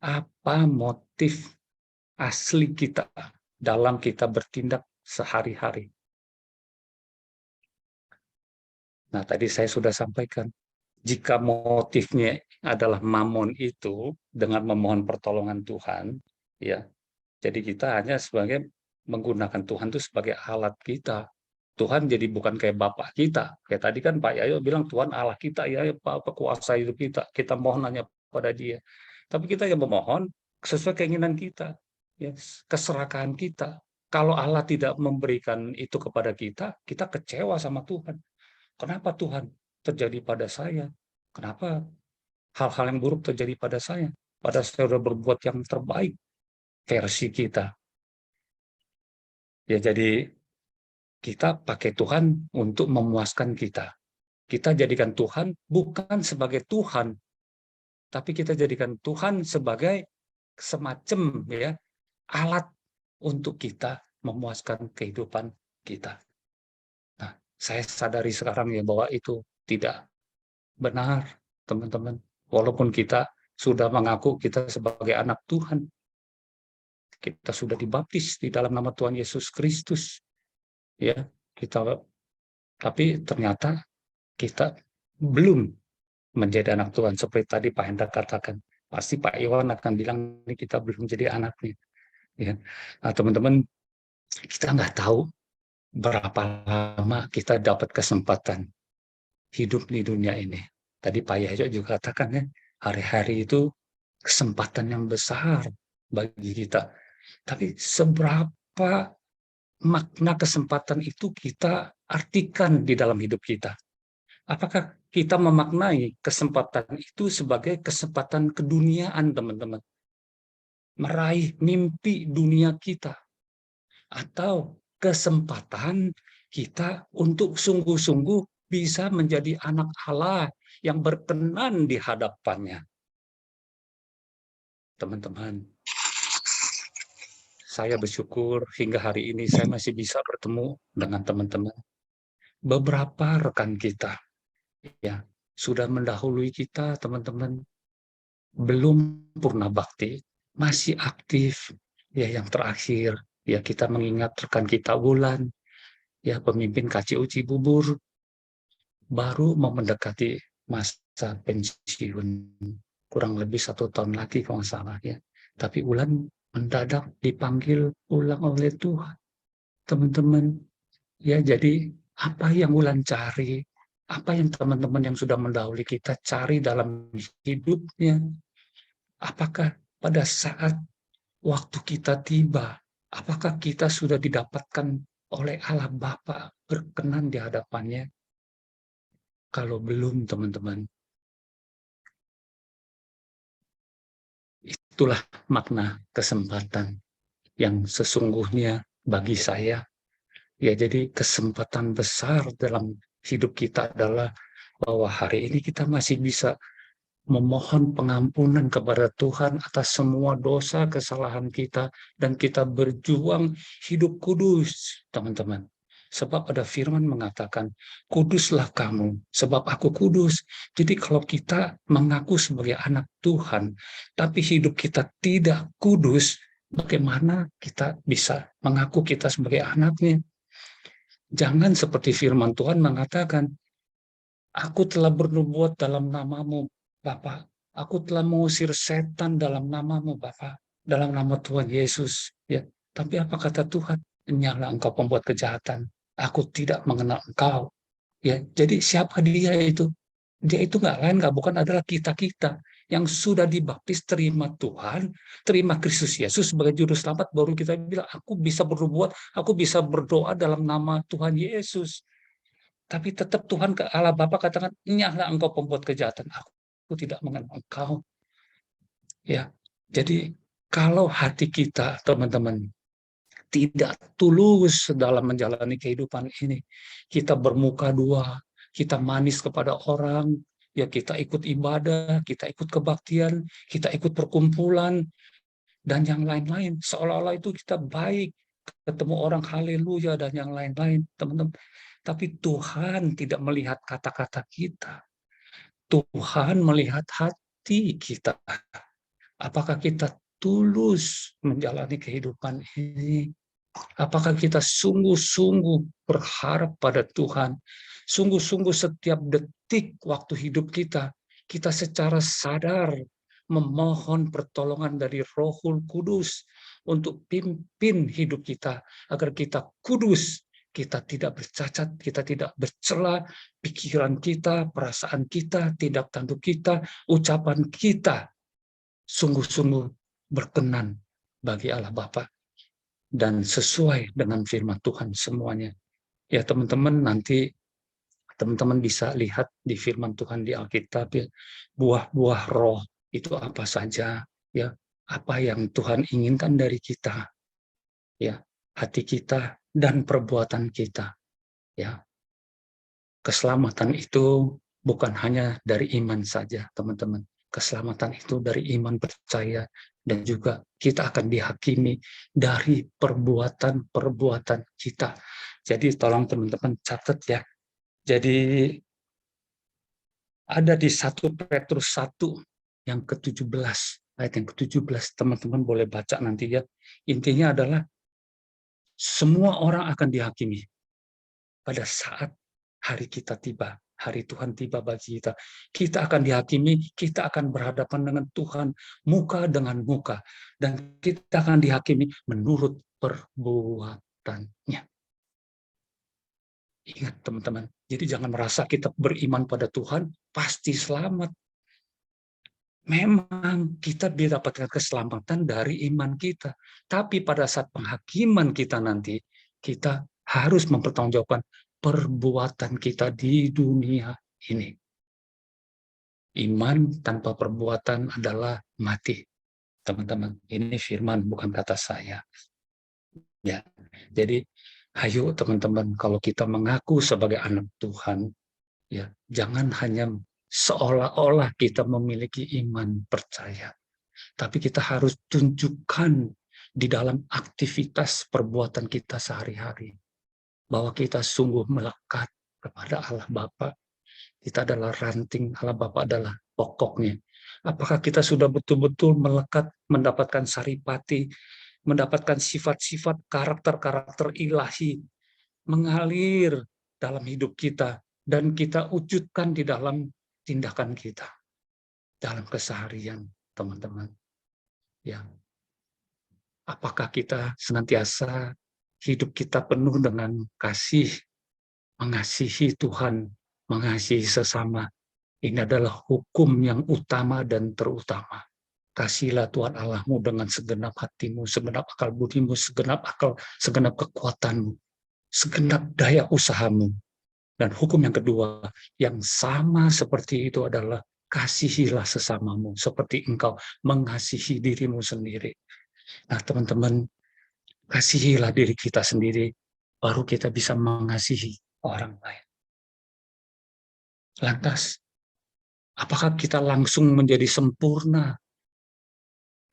apa motif asli kita dalam kita bertindak sehari-hari. Nah, tadi saya sudah sampaikan, jika motifnya adalah mamon itu dengan memohon pertolongan Tuhan, ya, jadi kita hanya sebagai menggunakan Tuhan itu sebagai alat kita. Tuhan jadi bukan kayak Bapak kita. Kayak tadi kan Pak Yayo bilang Tuhan Allah kita, ya Pak kuasa hidup kita. Kita mohon hanya pada Dia. Tapi kita yang memohon sesuai keinginan kita, ya, keserakahan kita. Kalau Allah tidak memberikan itu kepada kita, kita kecewa sama Tuhan. Kenapa Tuhan terjadi pada saya? Kenapa hal-hal yang buruk terjadi pada saya? Padahal saya sudah berbuat yang terbaik versi kita. Ya, jadi kita pakai Tuhan untuk memuaskan kita. Kita jadikan Tuhan bukan sebagai Tuhan, tapi kita jadikan Tuhan sebagai semacam, ya, alat untuk kita memuaskan kehidupan kita. Nah, saya sadari sekarang ya bahwa itu tidak benar, teman-teman. Walaupun kita sudah mengaku kita sebagai anak Tuhan, kita sudah dibaptis di dalam nama Tuhan Yesus Kristus, ya, tapi ternyata kita belum menjadi anak Tuhan. Seperti tadi Pak Hendra katakan, pasti Pak Iwan akan bilang ini kita belum jadi anaknya, ya. Nah, teman-teman, kita nggak tahu berapa lama kita dapat kesempatan hidup di dunia ini. Tadi Pak Yayo juga katakan, ya, hari-hari itu kesempatan yang besar bagi kita. Tapi seberapa makna kesempatan itu kita artikan di dalam hidup kita? Apakah kita memaknai kesempatan itu sebagai kesempatan keduniaan, teman-teman? Meraih mimpi dunia kita. Atau kesempatan kita untuk sungguh-sungguh bisa menjadi anak Allah yang berkenan di hadapannya. Teman-teman, saya bersyukur hingga hari ini saya masih bisa bertemu dengan teman-teman. Beberapa rekan kita, ya, sudah mendahului kita, teman-teman, belum purna bakti, masih aktif. Ya, yang terakhir, ya, kita mengingat rekan kita Wulan, ya, pemimpin KCU Cibubur, baru mau mendekati masa pensiun, kurang lebih 1 tahun lagi kalau nggak salah, ya. Tapi Wulan mendadak dipanggil ulang oleh Tuhan, teman-teman. Ya, jadi apa yang Wulan cari, apa yang teman-teman yang sudah mendahului kita cari dalam hidupnya, apakah pada saat waktu kita tiba, apakah kita sudah didapatkan oleh Allah Bapa berkenan di hadapannya? Kalau belum, teman-teman, itulah makna kesempatan yang sesungguhnya bagi saya. Ya, jadi kesempatan besar dalam hidup kita adalah bahwa hari ini kita masih bisa memohon pengampunan kepada Tuhan atas semua dosa kesalahan kita, dan kita berjuang hidup kudus, teman-teman. Sebab ada firman mengatakan, kuduslah kamu, sebab aku kudus. Jadi kalau kita mengaku sebagai anak Tuhan, tapi hidup kita tidak kudus, bagaimana kita bisa mengaku kita sebagai anaknya? Jangan seperti firman Tuhan mengatakan, aku telah bernubuat dalam namamu, Bapa. Aku telah mengusir setan dalam namamu, Bapa. Dalam nama Tuhan Yesus. Ya. Tapi apa kata Tuhan? Nyala engkau pembuat kejahatan. Aku tidak mengenal engkau. Ya. Jadi siapa dia itu? Dia itu bukan adalah kita-kita yang sudah dibaptis, terima Tuhan, terima Kristus Yesus sebagai juru selamat, baru kita bilang, aku bisa berbuat, aku bisa berdoa dalam nama Tuhan Yesus. Tapi tetap Tuhan ke Allah Bapa katakan, nyala engkau pembuat kejahatan, aku tidak mengenal engkau. Ya, jadi kalau hati kita, teman-teman, tidak tulus dalam menjalani kehidupan ini, kita bermuka dua, kita manis kepada orang, ya, kita ikut ibadah, kita ikut kebaktian, kita ikut perkumpulan, dan yang lain-lain. Seolah-olah itu kita baik, ketemu orang haleluya dan yang lain-lain, teman-teman. Tapi Tuhan tidak melihat kata-kata kita. Tuhan melihat hati kita. Apakah kita tulus menjalani kehidupan ini? Apakah kita sungguh-sungguh berharap pada Tuhan? Sungguh-sungguh setiap detik waktu hidup kita secara sadar memohon pertolongan dari Rohul Kudus untuk pimpin hidup kita, agar kita kudus, kita tidak bercacat, kita tidak bercela, pikiran kita, perasaan kita, tindak tanduk kita, ucapan kita sungguh-sungguh berkenan bagi Allah Bapa dan sesuai dengan firman Tuhan semuanya. Ya teman-teman, nanti teman-teman bisa lihat di firman Tuhan di Alkitab ya, buah-buah roh itu apa saja, ya, apa yang Tuhan inginkan dari kita, ya, hati kita dan perbuatan kita, ya. Keselamatan itu bukan hanya dari iman saja, teman-teman. Keselamatan itu dari iman percaya, dan juga kita akan dihakimi dari perbuatan-perbuatan kita. Jadi tolong teman-teman catat ya. Jadi ada di 1 Petrus 1 yang ke-17, ayat yang ke-17, teman-teman boleh baca nanti ya. Intinya adalah semua orang akan dihakimi pada saat hari kita tiba, hari Tuhan tiba bagi kita. Kita akan dihakimi, kita akan berhadapan dengan Tuhan muka dengan muka, dan kita akan dihakimi menurut perbuatannya. Ingat teman-teman, jadi jangan merasa kita beriman pada Tuhan pasti selamat. Memang kita didapatkan keselamatan dari iman kita, tapi pada saat penghakiman kita nanti, kita harus mempertanggungjawabkan perbuatan kita di dunia ini. Iman tanpa perbuatan adalah mati, teman-teman. Ini firman, bukan kata saya. Ya, jadi ayo teman-teman, kalau kita mengaku sebagai anak Tuhan, ya jangan hanya seolah-olah kita memiliki iman percaya, tapi kita harus tunjukkan di dalam aktivitas perbuatan kita sehari-hari bahwa kita sungguh melekat kepada Allah Bapa. Kita adalah ranting, Allah Bapa adalah pokoknya. Apakah kita sudah betul-betul melekat, mendapatkan saripati, mendapatkan sifat-sifat karakter-karakter ilahi mengalir dalam hidup kita, dan kita wujudkan di dalam tindakan kita, dalam keseharian, teman-teman. Ya, apakah kita senantiasa hidup kita penuh dengan kasih, mengasihi Tuhan, mengasihi sesama? Ini adalah hukum yang utama dan terutama. Kasihlah Tuhan Allahmu dengan segenap hatimu, segenap akal budimu, segenap kekuatanmu, segenap daya usahamu. Dan hukum yang kedua, yang sama seperti itu adalah kasihilah sesamamu, seperti engkau mengasihi dirimu sendiri. Nah teman-teman, kasihilah diri kita sendiri, baru kita bisa mengasihi orang lain. Lantas, apakah kita langsung menjadi sempurna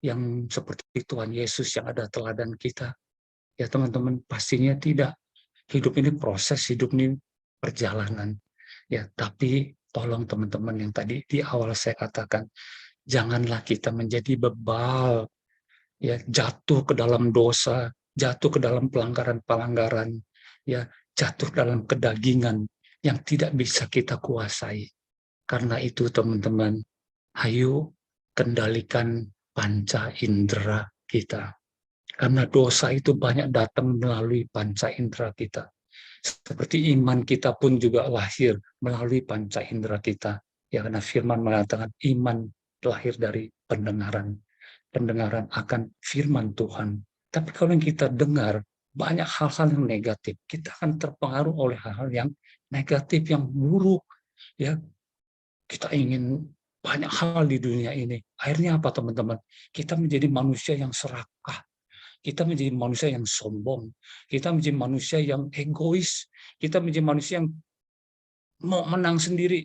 yang seperti Tuhan Yesus yang ada teladan kita? Ya teman-teman, pastinya tidak. Hidup ini proses, hidup ini perjalanan. Ya, tapi tolong teman-teman yang tadi di awal saya katakan, janganlah kita menjadi bebal, ya, jatuh ke dalam dosa, jatuh ke dalam pelanggaran-pelanggaran, ya, jatuh dalam kedagingan yang tidak bisa kita kuasai. Karena itu teman-teman, ayo kendalikan panca indera kita. Karena dosa itu banyak datang melalui panca indera kita. Seperti iman kita pun juga lahir melalui panca indera kita. Ya, karena firman mengatakan iman lahir dari pendengaran. Pendengaran akan firman Tuhan. Tapi kalau yang kita dengar banyak hal-hal yang negatif, kita akan terpengaruh oleh hal-hal yang negatif, yang buruk. Ya, kita ingin banyak hal di dunia ini. Akhirnya apa teman-teman? Kita menjadi manusia yang serakah. Kita menjadi manusia yang sombong. Kita menjadi manusia yang egois. Kita menjadi manusia yang mau menang sendiri.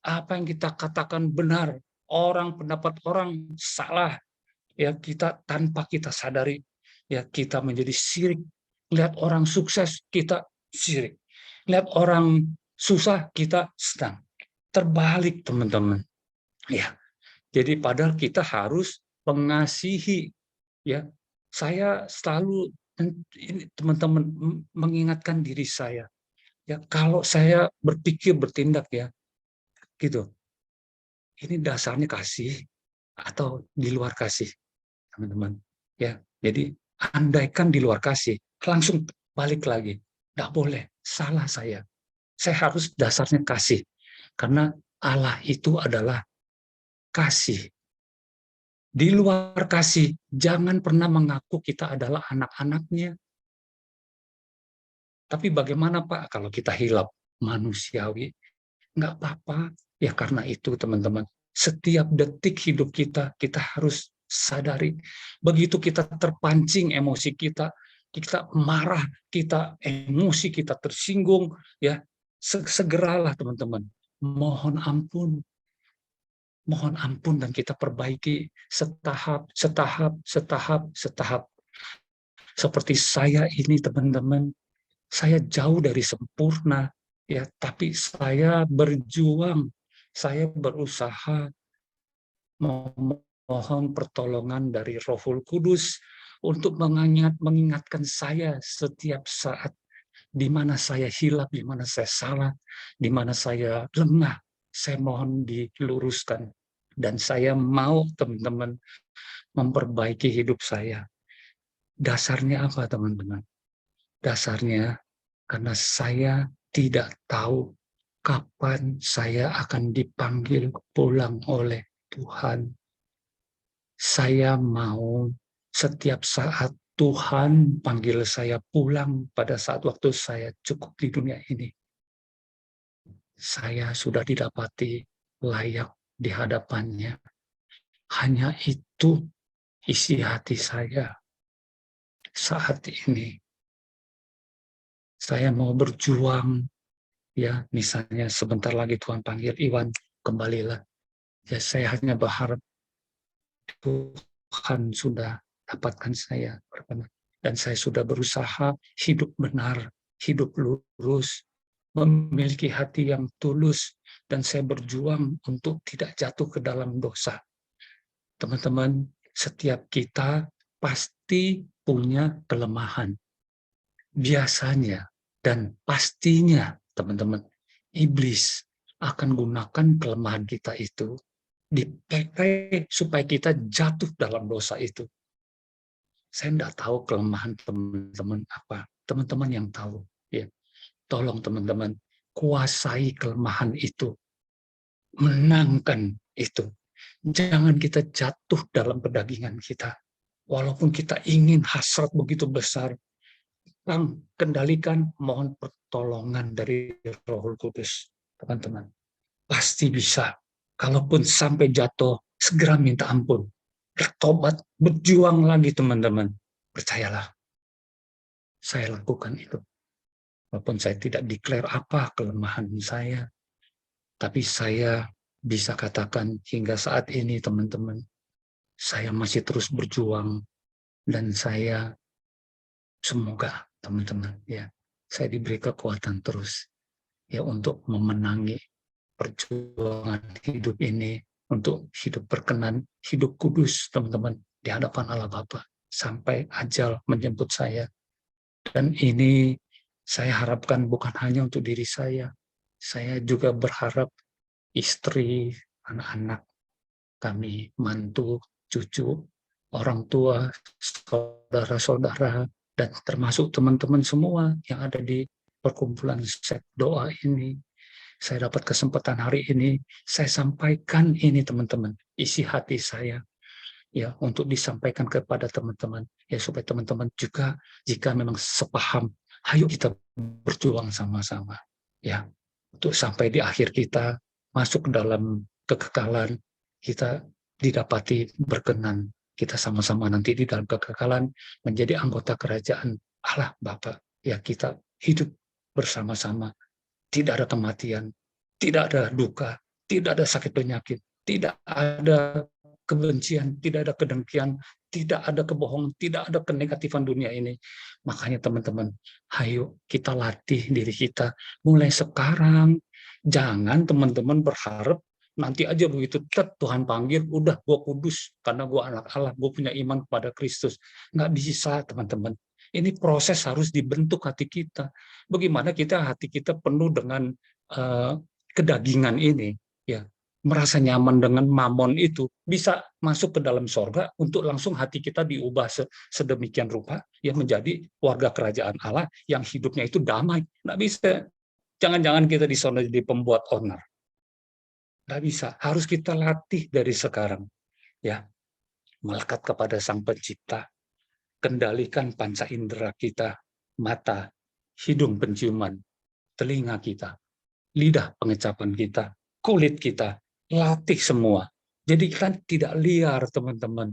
Apa yang kita katakan benar. Pendapat orang salah. ya kita tanpa kita sadari, ya kita menjadi sirik. Lihat orang sukses, kita sirik. Lihat orang susah, kita senang. Terbalik, teman-teman. Ya, jadi padahal kita harus mengasihi. Ya, saya selalu ini teman-teman mengingatkan diri saya. Ya, kalau saya berpikir bertindak ya, gitu. Ini dasarnya kasih atau di luar kasih, teman-teman. Ya, jadi andaikan di luar kasih, langsung balik lagi. Nggak boleh, salah saya. Saya harus dasarnya kasih. Karena Allah itu adalah kasih. Di luar kasih, jangan pernah mengaku kita adalah anak-anaknya. Tapi bagaimana Pak kalau kita hilap manusiawi? Nggak apa-apa. Ya karena itu teman-teman, setiap detik hidup kita, kita harus sadari. Begitu kita terpancing emosi kita marah, kita emosi, kita tersinggung, ya segeralah teman-teman. Mohon ampun dan kita perbaiki setahap. Seperti saya ini teman-teman, saya jauh dari sempurna, ya, tapi saya berjuang, saya berusaha memohon pertolongan dari Rohul Kudus untuk mengingatkan saya setiap saat di mana saya hilap, di mana saya salah, di mana saya lengah. Saya mohon diluruskan dan saya mau teman-teman memperbaiki hidup saya. Dasarnya apa teman-teman? Dasarnya karena saya tidak tahu kapan saya akan dipanggil pulang oleh Tuhan. Saya mau setiap saat Tuhan panggil saya pulang pada saat waktu saya cukup di dunia ini. Saya sudah didapati layak di hadapannya. Hanya itu isi hati saya saat ini. Saya mau berjuang, ya misalnya sebentar lagi Tuhan panggil Iwan, kembalilah. Ya saya hanya berharap Tuhan sudah dapatkan saya, dan saya sudah berusaha hidup benar, hidup lurus, memiliki hati yang tulus, dan saya berjuang untuk tidak jatuh ke dalam dosa. Teman-teman, setiap kita pasti punya kelemahan. Biasanya dan pastinya, teman-teman, iblis akan gunakan kelemahan kita itu dipakai supaya kita jatuh dalam dosa itu. Saya tidak tahu kelemahan teman-teman apa. Teman-teman yang tahu, ya. Tolong teman-teman, kuasai kelemahan itu. Menangkan itu. Jangan kita jatuh dalam pedagingan kita. Walaupun kita ingin hasrat begitu besar, kendalikan, mohon pertolongan dari Rohul Kudus. Teman-teman, pasti bisa. Kalaupun sampai jatuh, segera minta ampun. Bertobat, berjuang lagi teman-teman. Percayalah, saya lakukan itu. Walaupun saya tidak declare apa kelemahan saya, tapi saya bisa katakan hingga saat ini teman-teman, saya masih terus berjuang dan saya semoga teman-teman ya, saya diberi kekuatan terus ya untuk memenangi perjuangan hidup ini, untuk hidup berkenan, hidup kudus teman-teman di hadapan Allah Bapa sampai ajal menjemput saya. Dan ini saya harapkan bukan hanya untuk diri saya juga berharap istri, anak-anak kami, mantu, cucu, orang tua, saudara-saudara, dan termasuk teman-teman semua yang ada di perkumpulan Sek Doa ini. Saya dapat kesempatan hari ini, saya sampaikan ini teman-teman, isi hati saya, ya untuk disampaikan kepada teman-teman, ya supaya teman-teman juga jika memang sepaham, ayo kita berjuang sama-sama, ya untuk sampai di akhir kita masuk ke dalam kekekalan, kita didapati berkenan, kita sama-sama nanti di dalam kekekalan menjadi anggota kerajaan Allah Bapa, ya kita hidup bersama-sama. Tidak ada kematian, tidak ada duka, tidak ada sakit penyakit, tidak ada kebencian, tidak ada kedengkian, tidak ada kebohongan, tidak ada kenegatifan dunia ini. Makanya teman-teman, ayo kita latih diri kita mulai sekarang. Jangan teman-teman berharap nanti aja begitu Tuhan panggil, udah gue kudus karena gue anak Allah, gue punya iman kepada Kristus. Nggak bisa teman-teman. Ini proses harus dibentuk hati kita. Bagaimana hati kita penuh dengan kedagingan ini, ya, merasa nyaman dengan mamon itu, bisa masuk ke dalam sorga untuk langsung hati kita diubah sedemikian rupa, ya, menjadi warga kerajaan Allah yang hidupnya itu damai. Nggak bisa. Jangan-jangan kita di sana jadi pembuat onar. Nggak bisa. Harus kita latih dari sekarang, ya, melekat kepada Sang Pencipta. Kendalikan panca indera kita, mata, hidung penciuman, telinga kita, lidah pengecapan kita, kulit kita, latih semua. Jadi kan tidak liar, teman-teman.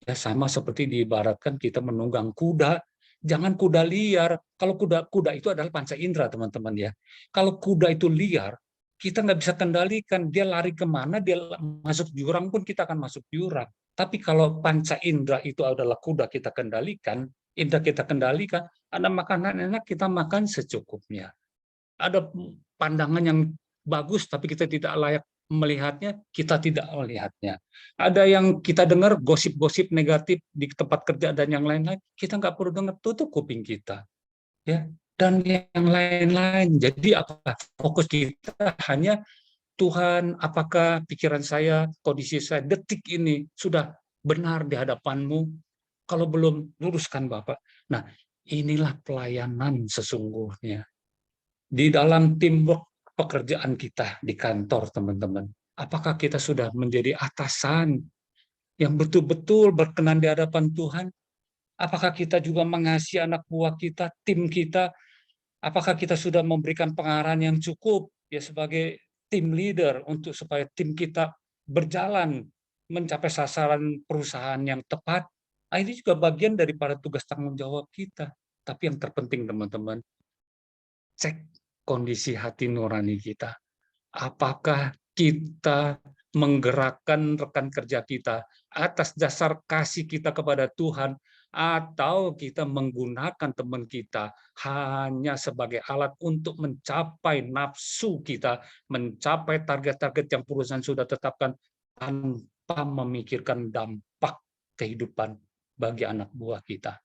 Ya, sama seperti diibaratkan kita menunggang kuda. Jangan kuda liar. Kalau kuda itu adalah panca indera, teman-teman, ya. Kalau kuda itu liar, kita nggak bisa kendalikan. Dia lari kemana, dia masuk jurang pun kita akan masuk jurang. Tapi kalau panca indera itu adalah kuda kita kendalikan, indera kita kendalikan, ada makanan enak kita makan secukupnya. Ada pandangan yang bagus tapi kita tidak layak melihatnya, kita tidak melihatnya. Ada yang kita dengar gosip-gosip negatif di tempat kerja dan yang lain-lain, kita nggak perlu dengar, tutup kuping kita, ya, dan yang lain-lain. Jadi apa? Fokus kita hanya Tuhan, apakah pikiran saya, kondisi saya detik ini sudah benar di hadapan-Mu? Kalau belum, luruskan Bapak. Nah, inilah pelayanan sesungguhnya. Di dalam teamwork pekerjaan kita di kantor, teman-teman. Apakah kita sudah menjadi atasan yang betul-betul berkenan di hadapan Tuhan? Apakah kita juga mengasihi anak buah kita, tim kita? Apakah kita sudah memberikan pengarahan yang cukup ya sebagai tim leader untuk supaya tim kita berjalan mencapai sasaran perusahaan yang tepat? Nah, ini juga bagian daripada tugas tanggung jawab kita. Tapi yang terpenting, teman-teman, cek kondisi hati nurani kita. Apakah kita menggerakkan rekan kerja kita atas dasar kasih kita kepada Tuhan, atau kita menggunakan teman kita hanya sebagai alat untuk mencapai nafsu kita, mencapai target-target yang perusahaan sudah tetapkan tanpa memikirkan dampak kehidupan bagi anak buah kita.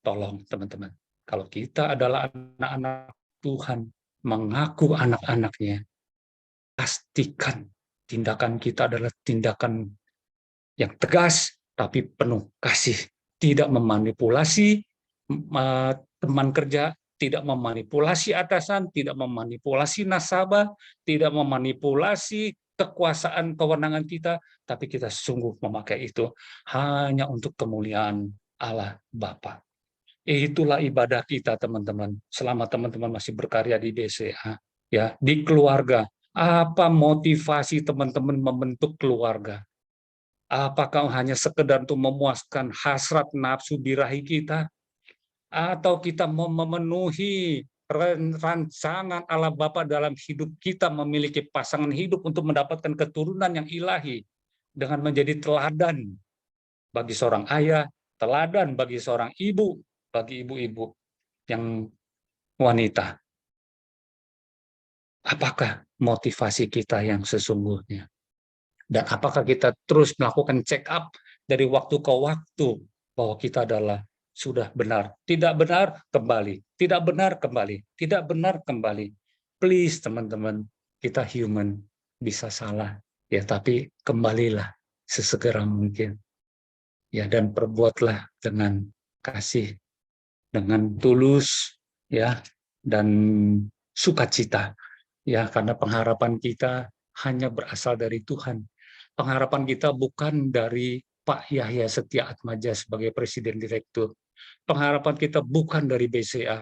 Tolong teman-teman, kalau kita adalah anak-anak Tuhan, mengaku anak-anaknya, pastikan tindakan kita adalah tindakan yang tegas tapi penuh kasih. Tidak memanipulasi teman kerja, tidak memanipulasi atasan, tidak memanipulasi nasabah, tidak memanipulasi kekuasaan kewenangan kita, tapi kita sungguh memakai itu hanya untuk kemuliaan Allah Bapa. Itulah ibadah kita, teman-teman. Selama teman-teman masih berkarya di BCA, ya, di keluarga. Apa motivasi teman-teman membentuk keluarga? Apakah hanya sekedar untuk memuaskan hasrat nafsu birahi kita? Atau kita mau memenuhi rancangan Allah Bapa dalam hidup kita, memiliki pasangan hidup untuk mendapatkan keturunan yang ilahi dengan menjadi teladan bagi seorang ayah, teladan bagi seorang ibu, bagi ibu-ibu yang wanita. Apakah motivasi kita yang sesungguhnya? Dan apakah kita terus melakukan check up dari waktu ke waktu bahwa kita adalah sudah benar, tidak benar kembali, tidak benar kembali, tidak benar kembali. Please teman-teman, kita human, bisa salah, ya, tapi kembalilah sesegera mungkin, ya, dan perbuatlah dengan kasih, dengan tulus, ya, dan sukacita, ya, karena pengharapan kita hanya berasal dari Tuhan. Pengharapan kita bukan dari Pak Yahya Setia Atmaja sebagai Presiden Direktur. Pengharapan kita bukan dari BCA.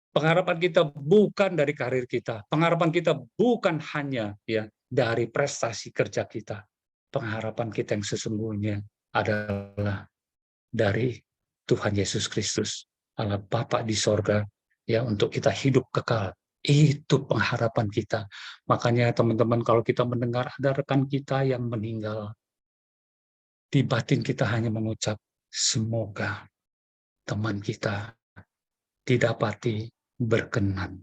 Pengharapan kita bukan dari karir kita. Pengharapan kita bukan hanya, ya, dari prestasi kerja kita. Pengharapan kita yang sesungguhnya adalah dari Tuhan Yesus Kristus, Allah Bapa di sorga, ya, untuk kita hidup kekal. Itu pengharapan kita. Makanya teman-teman, kalau kita mendengar ada rekan kita yang meninggal, di batin kita hanya mengucap, semoga teman kita didapati berkenan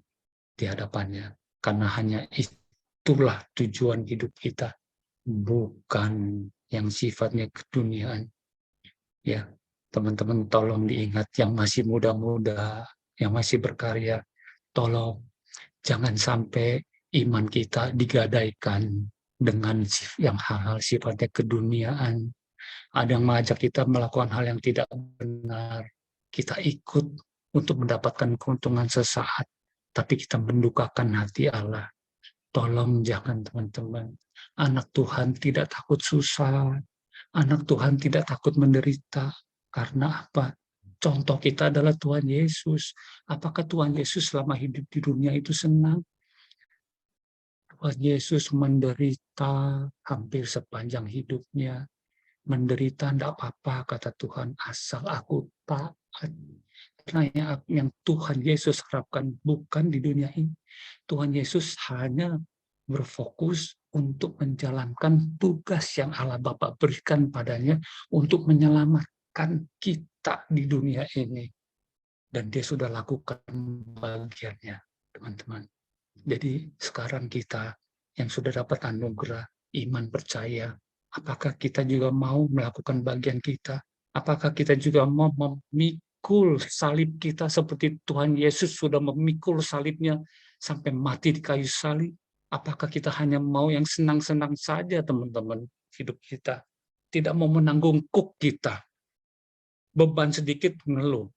di hadapannya. Karena hanya itulah tujuan hidup kita, bukan yang sifatnya keduniaan. Ya, teman-teman tolong diingat yang masih muda-muda, yang masih berkarya, tolong jangan sampai iman kita digadaikan dengan yang hal-hal sifatnya keduniaan. Ada yang mengajak kita melakukan hal yang tidak benar. Kita ikut untuk mendapatkan keuntungan sesaat, tapi kita mendukakan hati Allah. Tolong jangan, teman-teman. Anak Tuhan tidak takut susah. Anak Tuhan tidak takut menderita. Karena apa? Contoh kita adalah Tuhan Yesus. Apakah Tuhan Yesus selama hidup di dunia itu senang? Tuhan Yesus menderita hampir sepanjang hidupnya. Menderita tidak apa-apa, kata Tuhan, asal aku taat. Karena yang Tuhan Yesus harapkan bukan di dunia ini. Tuhan Yesus hanya berfokus untuk menjalankan tugas yang Allah Bapa berikan padanya untuk menyelamatkan kita di dunia ini. Dan dia sudah lakukan bagiannya, teman-teman. Jadi sekarang kita yang sudah dapat anugerah iman percaya, apakah kita juga mau melakukan bagian kita? Apakah kita juga mau memikul salib kita seperti Tuhan Yesus sudah memikul salibnya sampai mati di kayu salib? Apakah kita hanya mau yang senang-senang saja, teman-teman, hidup kita? Tidak mau menanggung kuk kita. Beban sedikit mengeluh.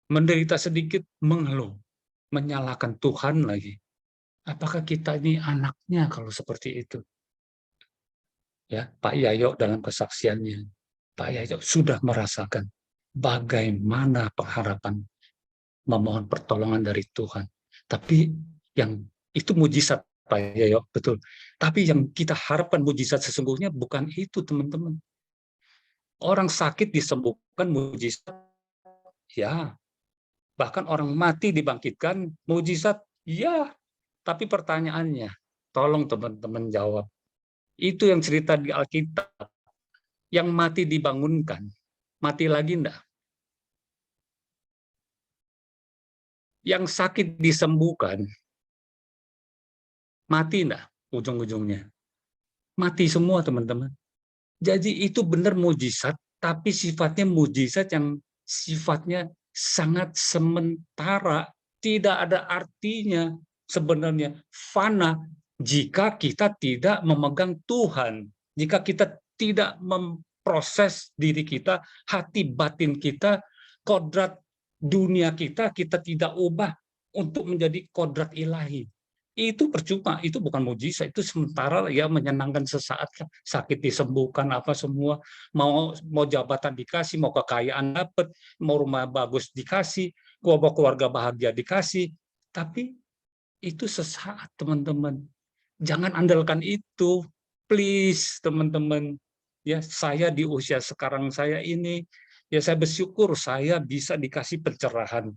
Menderita sedikit mengeluh. Menyalahkan Tuhan lagi. Apakah kita ini anaknya kalau seperti itu? Ya, Pak Yayo dalam kesaksiannya, Pak Yayo sudah merasakan bagaimana pengharapan memohon pertolongan dari Tuhan. Tapi yang itu mujizat, Pak Yayo, betul. Tapi yang kita harapkan mujizat sesungguhnya bukan itu, teman-teman. Orang sakit disembuhkan mujizat, ya. Bahkan orang mati dibangkitkan mujizat, ya. Tapi pertanyaannya, tolong teman-teman jawab. Itu yang cerita di Alkitab. Yang mati dibangunkan. Mati lagi enggak? Yang sakit disembuhkan. Mati enggak ujung-ujungnya? Mati semua, teman-teman. Jadi itu benar mujizat, tapi sifatnya mujizat yang sifatnya sangat sementara. Tidak ada artinya sebenarnya, fana, jika kita tidak memegang Tuhan, jika kita tidak memproses diri kita, hati batin kita, kodrat dunia kita tidak ubah untuk menjadi kodrat ilahi. Itu percuma, itu bukan mujizat, itu sementara ya, menyenangkan sesaat, sakit disembuhkan, apa semua, mau jabatan dikasih, mau kekayaan dapat, mau rumah bagus dikasih, mau keluarga bahagia dikasih, tapi itu sesaat, teman-teman. Jangan andalkan itu, please, teman-teman. Ya, saya di usia sekarang saya ini, ya saya bersyukur saya bisa dikasih pencerahan,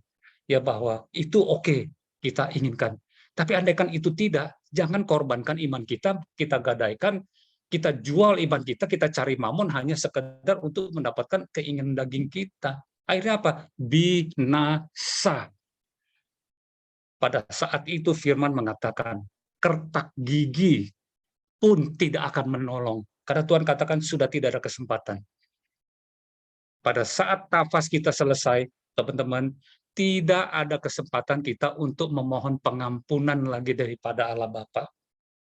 ya bahwa itu oke, kita inginkan. Tapi andaikan itu tidak, jangan korbankan iman kita gadaikan, kita jual iman kita cari mamon hanya sekedar untuk mendapatkan keinginan daging kita. Akhirnya apa? Binasa. Pada saat itu firman mengatakan, kertak gigi pun tidak akan menolong. Karena Tuhan katakan sudah tidak ada kesempatan. Pada saat nafas kita selesai, teman-teman, tidak ada kesempatan kita untuk memohon pengampunan lagi daripada Allah Bapa.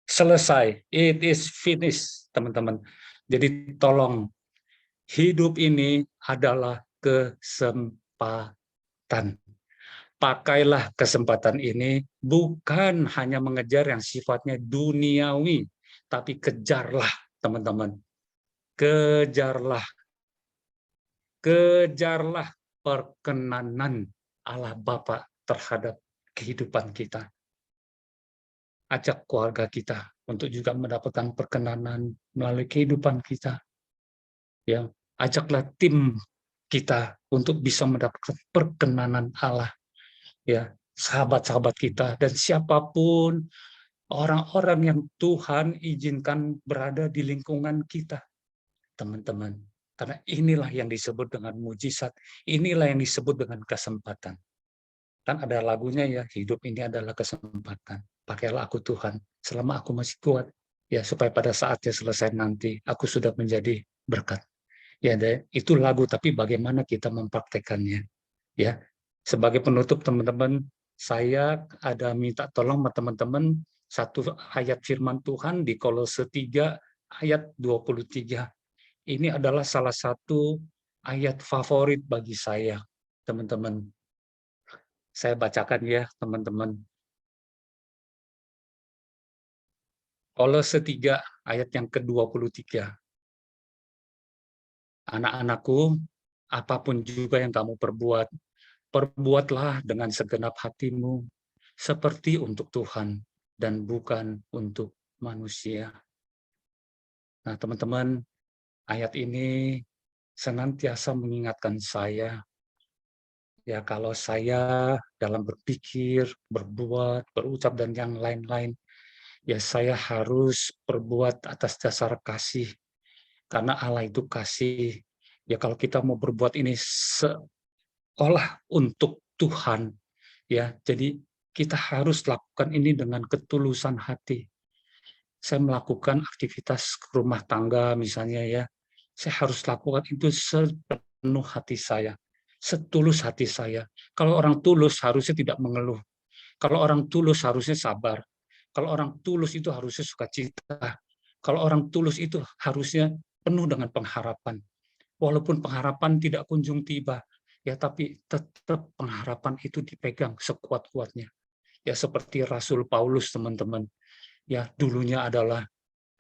Selesai, it is finished, teman-teman. Jadi tolong, hidup ini adalah kesempatan. Pakailah kesempatan ini bukan hanya mengejar yang sifatnya duniawi, tapi kejarlah, teman-teman. Kejarlah perkenanan Allah Bapa terhadap kehidupan kita. Ajak keluarga kita untuk juga mendapatkan perkenanan melalui kehidupan kita. Ya, ajaklah tim kita untuk bisa mendapatkan perkenanan Allah. Ya, sahabat-sahabat kita dan siapapun orang-orang yang Tuhan izinkan berada di lingkungan kita. teman-teman. Karena inilah yang disebut dengan mujizat, inilah yang disebut dengan kesempatan. Kan ada lagunya ya, hidup ini adalah kesempatan. Pakailah aku Tuhan, selama aku masih kuat, ya supaya pada saatnya selesai nanti, aku sudah menjadi berkat. Ya, itu lagu, tapi bagaimana kita mempraktekannya? Ya, sebagai penutup teman-teman, saya ada minta tolong sama teman-teman satu ayat firman Tuhan di Kolose 3 ayat 23. Ini adalah salah satu ayat favorit bagi saya, teman-teman. Saya bacakan ya, teman-teman. Kolose 3 ayat yang ke-23. Anak-anakku, apapun juga yang kamu perbuat, perbuatlah dengan segenap hatimu, seperti untuk Tuhan dan bukan untuk manusia. Nah, teman-teman, ayat ini senantiasa mengingatkan saya, ya kalau saya dalam berpikir, berbuat, berucap, dan yang lain-lain, ya saya harus berbuat atas dasar kasih, karena Allah itu kasih. Ya kalau kita mau berbuat ini seolah untuk Tuhan, ya jadi kita harus lakukan ini dengan ketulusan hati. Saya melakukan aktivitas rumah tangga misalnya ya, saya harus lakukan itu sepenuh hati saya, setulus hati saya. Kalau orang tulus harusnya tidak mengeluh. Kalau orang tulus harusnya sabar. Kalau orang tulus itu harusnya sukacita. Kalau orang tulus itu harusnya penuh dengan pengharapan. Walaupun pengharapan tidak kunjung tiba, ya tapi tetap pengharapan itu dipegang sekuat-kuatnya. Ya seperti Rasul Paulus, teman-teman. Ya dulunya adalah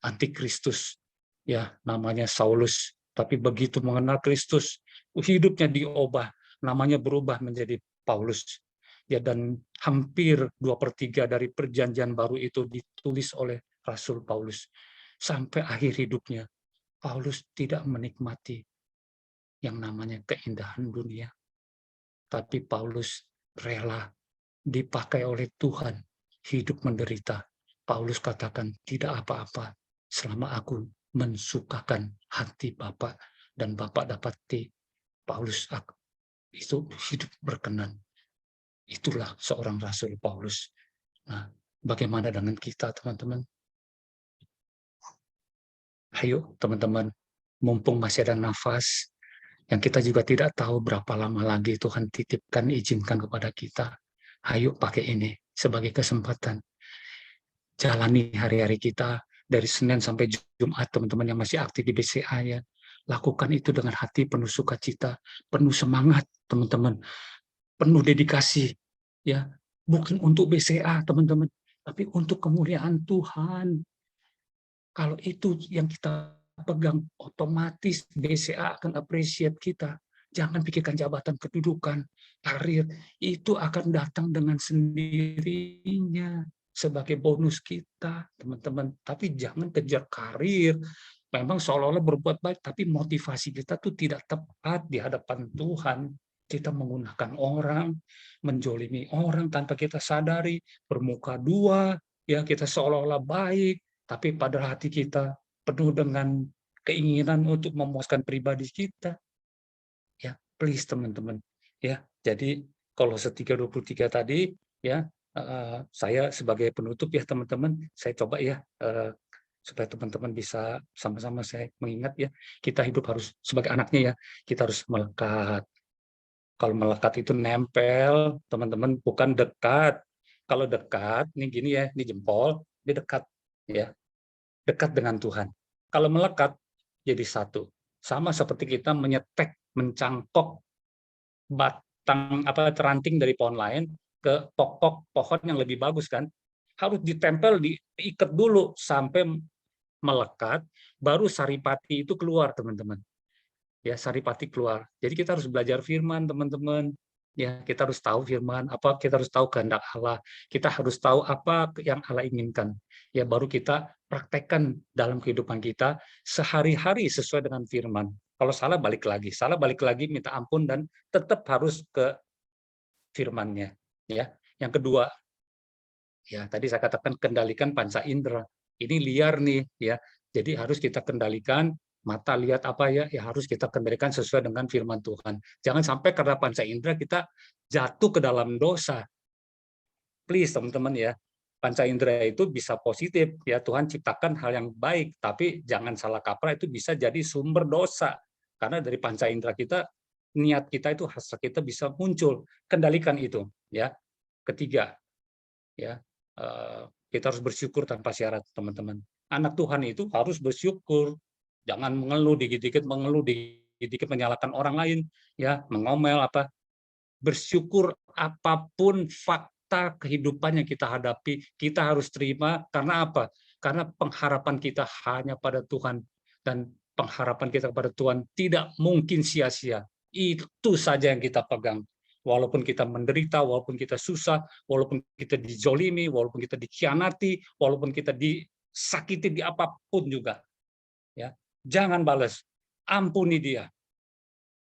antikristus, ya namanya Saulus, tapi begitu mengenal Kristus, hidupnya diubah, namanya berubah menjadi Paulus. Ya dan hampir 2/3 dari perjanjian baru itu ditulis oleh Rasul Paulus. Sampai akhir hidupnya, Paulus tidak menikmati yang namanya keindahan dunia. Tapi Paulus rela dipakai oleh Tuhan, hidup menderita. Paulus katakan, tidak apa-apa selama aku mensukakan hati Bapak dan Bapak dapati Paulus itu hidup berkenan. Itulah seorang Rasul Paulus. Nah, bagaimana dengan kita, teman-teman? Ayo, teman-teman, mumpung masih ada nafas, yang kita juga tidak tahu berapa lama lagi Tuhan titipkan, izinkan kepada kita. Ayo pakai ini sebagai kesempatan. Jalani hari-hari kita dari Senin sampai Jumat, teman-teman yang masih aktif di BCA ya. Lakukan itu dengan hati penuh sukacita, penuh semangat, teman-teman. Penuh dedikasi ya. Bukan untuk BCA, teman-teman, tapi untuk kemuliaan Tuhan. Kalau itu yang kita pegang, otomatis BCA akan appreciate kita. Jangan pikirkan jabatan, kedudukan, karir. Itu akan datang dengan sendirinya sebagai bonus kita, teman-teman. Tapi jangan kejar karir. Memang seolah-olah berbuat baik, tapi motivasi kita tuh tidak tepat di hadapan Tuhan. Kita menggunakan orang, menjolimi orang tanpa kita sadari, bermuka dua, ya kita seolah-olah baik, tapi pada hati kita penuh dengan keinginan untuk memuaskan pribadi kita. Ya, please teman-teman. Ya, jadi kalau 3:23 tadi ya saya sebagai penutup ya teman-teman, saya coba ya supaya teman-teman bisa sama-sama saya mengingat ya, kita hidup harus sebagai anaknya ya, kita harus melekat. Kalau melekat itu nempel, teman-teman, bukan dekat. Kalau dekat, ini gini ya, ini jempol, dia dekat ya. Dekat dengan Tuhan. Kalau melekat jadi satu. Sama seperti kita menyetek, mencangkok batang ranting dari pohon lain ke pokok pohon yang lebih bagus kan. Harus ditempel, diikat dulu sampai melekat, baru saripati itu keluar, teman-teman. Ya, saripati keluar. Jadi kita harus belajar firman, teman-teman. Ya, kita harus tahu firman, kita harus tahu kehendak Allah. Kita harus tahu apa yang Allah inginkan. Ya, baru kita praktekkan dalam kehidupan kita sehari-hari sesuai dengan firman. Kalau salah balik lagi minta ampun dan tetap harus ke firman-Nya. Ya. Yang kedua, ya tadi saya katakan kendalikan panca indera. Ini liar nih, ya. Jadi harus kita kendalikan Mata lihat apa ya, ya harus kita kendalikan sesuai dengan firman Tuhan. Jangan sampai karena panca indera kita jatuh ke dalam dosa. Please teman-teman ya, panca indera itu bisa positif ya, Tuhan ciptakan hal yang baik, tapi jangan salah kaprah, itu bisa jadi sumber dosa. Karena dari panca indera kita, niat kita itu, hasrat kita bisa muncul. Kendalikan itu ya. Ketiga, ya kita harus bersyukur tanpa syarat, teman-teman. Anak Tuhan itu harus bersyukur, jangan mengeluh, dikit-dikit mengeluh, dikit-dikit menyalahkan orang lain, ya mengomel apa. Bersyukur apapun fakta kehidupan yang kita hadapi, kita harus terima. Karena apa? Karena pengharapan kita hanya pada Tuhan, dan pengharapan kita kepada Tuhan tidak mungkin sia-sia. Itu saja yang kita pegang. Walaupun kita menderita, walaupun kita susah, walaupun kita dijolimi, walaupun kita dikhianati, walaupun kita disakiti di apapun juga, ya jangan balas, ampuni dia,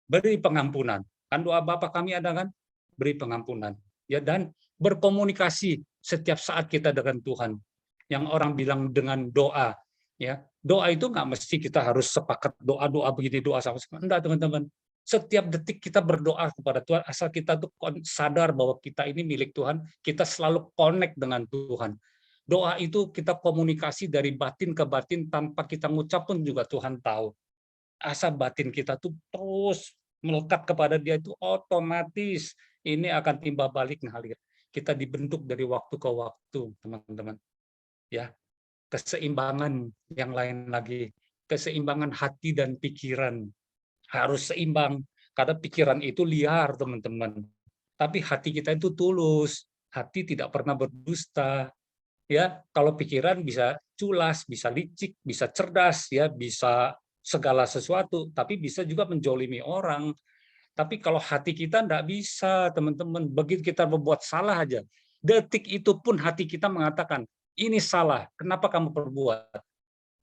beri pengampunan. Kan doa Bapa kami ada kan, beri pengampunan, ya, dan berkomunikasi setiap saat kita dengan Tuhan. Yang orang bilang dengan doa, ya doa itu nggak mesti kita harus sepakat doa begini, doa sama sekali, enggak teman-teman. Setiap detik kita berdoa kepada Tuhan, asal kita tuh sadar bahwa kita ini milik Tuhan, kita selalu connect dengan Tuhan. Doa itu kita komunikasi dari batin ke batin, tanpa kita ngucap pun juga Tuhan tahu. Asal batin kita tuh terus melekat kepada Dia, itu otomatis ini akan timbal balik ngalir. Kita dibentuk dari waktu ke waktu, teman-teman. Ya, keseimbangan yang lain lagi, keseimbangan hati dan pikiran. Harus seimbang, karena pikiran itu liar, teman-teman. Tapi hati kita itu tulus, hati tidak pernah berdusta. Ya, kalau pikiran bisa culas, bisa licik, bisa cerdas, ya, bisa segala sesuatu, tapi bisa juga menjolimi orang. Tapi kalau hati kita enggak bisa, teman-teman. Begitu kita berbuat salah aja, detik itu pun hati kita mengatakan, ini salah, kenapa kamu perbuat?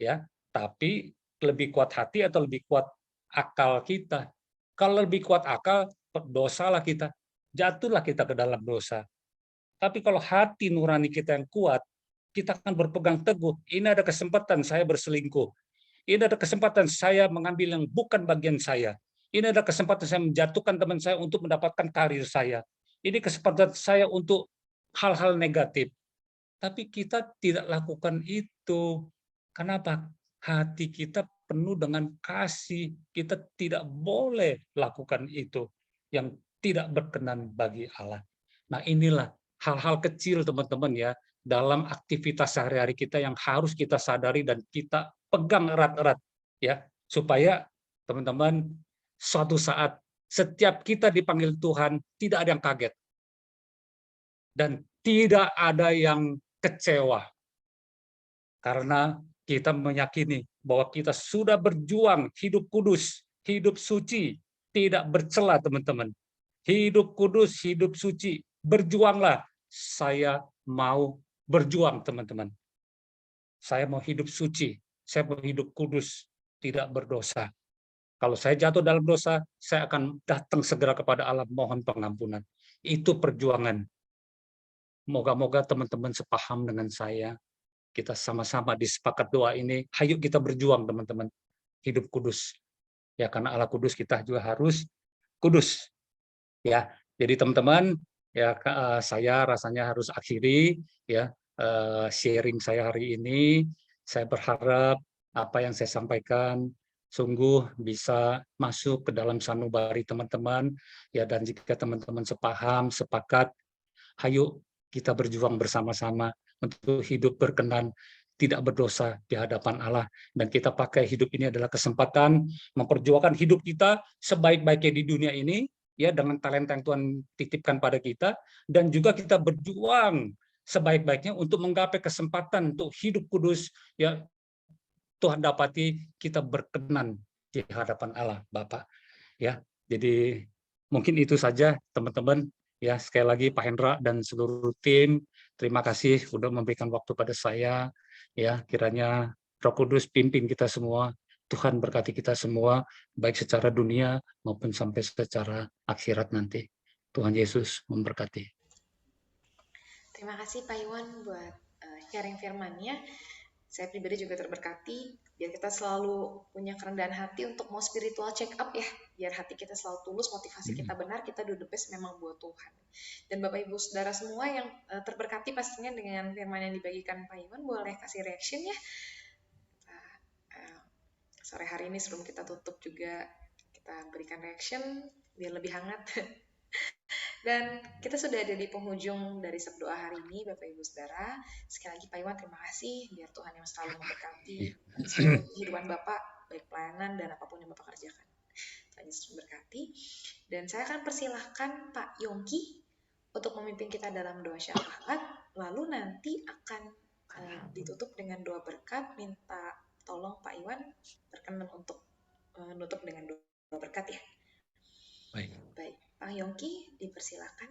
Ya, tapi lebih kuat hati atau lebih kuat akal kita? Kalau lebih kuat akal, dosalah kita, jatuhlah kita ke dalam dosa. Tapi kalau hati nurani kita yang kuat, kita akan berpegang teguh. Ini ada kesempatan saya berselingkuh. Ini ada kesempatan saya mengambil yang bukan bagian saya. Ini ada kesempatan saya menjatuhkan teman saya untuk mendapatkan karir saya. Ini kesempatan saya untuk hal-hal negatif. Tapi kita tidak lakukan itu. Kenapa? Hati kita penuh dengan kasih. Kita tidak boleh lakukan itu yang tidak berkenan bagi Allah. Nah, inilah hal-hal kecil, teman-teman ya, dalam aktivitas sehari-hari kita yang harus kita sadari dan kita pegang erat-erat ya, supaya teman-teman suatu saat setiap kita dipanggil Tuhan, tidak ada yang kaget dan tidak ada yang kecewa, karena kita meyakini bahwa kita sudah berjuang hidup kudus, hidup suci, tidak bercela, teman-teman. Hidup kudus, hidup suci, berjuanglah. Saya mau berjuang, teman-teman. Saya mau hidup suci, saya mau hidup kudus, tidak berdosa. Kalau saya jatuh dalam dosa, saya akan datang segera kepada Allah mohon pengampunan. Itu perjuangan. Moga-moga teman-teman sepaham dengan saya. Kita sama-sama di sepakat doa ini. Ayo kita berjuang, teman-teman. Hidup kudus. Ya, karena Allah kudus, kita juga harus kudus. Ya, jadi teman-teman, ya saya rasanya harus akhiri ya sharing saya hari ini. Saya berharap apa yang saya sampaikan sungguh bisa masuk ke dalam sanubari teman-teman ya, dan jika teman-teman sepaham, sepakat, ayo kita berjuang bersama-sama untuk hidup berkenan, tidak berdosa di hadapan Allah, dan kita pakai hidup ini adalah kesempatan memperjuangkan hidup kita sebaik-baiknya di dunia ini ya, dengan talenta yang Tuhan titipkan pada kita, dan juga kita berjuang sebaik-baiknya untuk menggapai kesempatan untuk hidup kudus ya, Tuhan dapati kita berkenan di hadapan Allah Bapa ya. Jadi mungkin itu saja teman-teman ya. Sekali lagi Pak Hendra dan seluruh tim, terima kasih sudah memberikan waktu pada saya ya. Kiranya Roh Kudus pimpin kita semua, Tuhan berkati kita semua baik secara dunia maupun sampai secara akhirat nanti. Tuhan Yesus memberkati. Terima kasih Pak Iwan buat sharing firman-Nya. Saya pribadi juga terberkati, biar kita selalu punya kerendahan hati untuk mau spiritual check up ya, biar hati kita selalu tulus, motivasi kita benar, kita do the best memang buat Tuhan. Dan Bapak Ibu Saudara semua yang terberkati pastinya dengan firman yang dibagikan Pak Iwan, boleh kasih reaction ya. Sore hari ini sebelum kita tutup juga kita berikan reaction biar lebih hangat. Dan kita sudah ada di penghujung dari Sabdoa hari ini, Bapak Ibu Saudara. Sekali lagi Pak Iwan, terima kasih. Biar Tuhan yang selalu memberkati seluruh kehidupan Bapak, baik pelayanan dan apapun yang Bapak kerjakan. Tuhan Yesus memberkati. Dan saya akan persilahkan Pak Yongki untuk memimpin kita dalam doa syafaat. Lalu nanti akan ditutup dengan doa berkat. Minta tolong Pak Iwan berkenan untuk menutup dengan doa berkat ya. Baik. Pak Yongki, dipersilakan.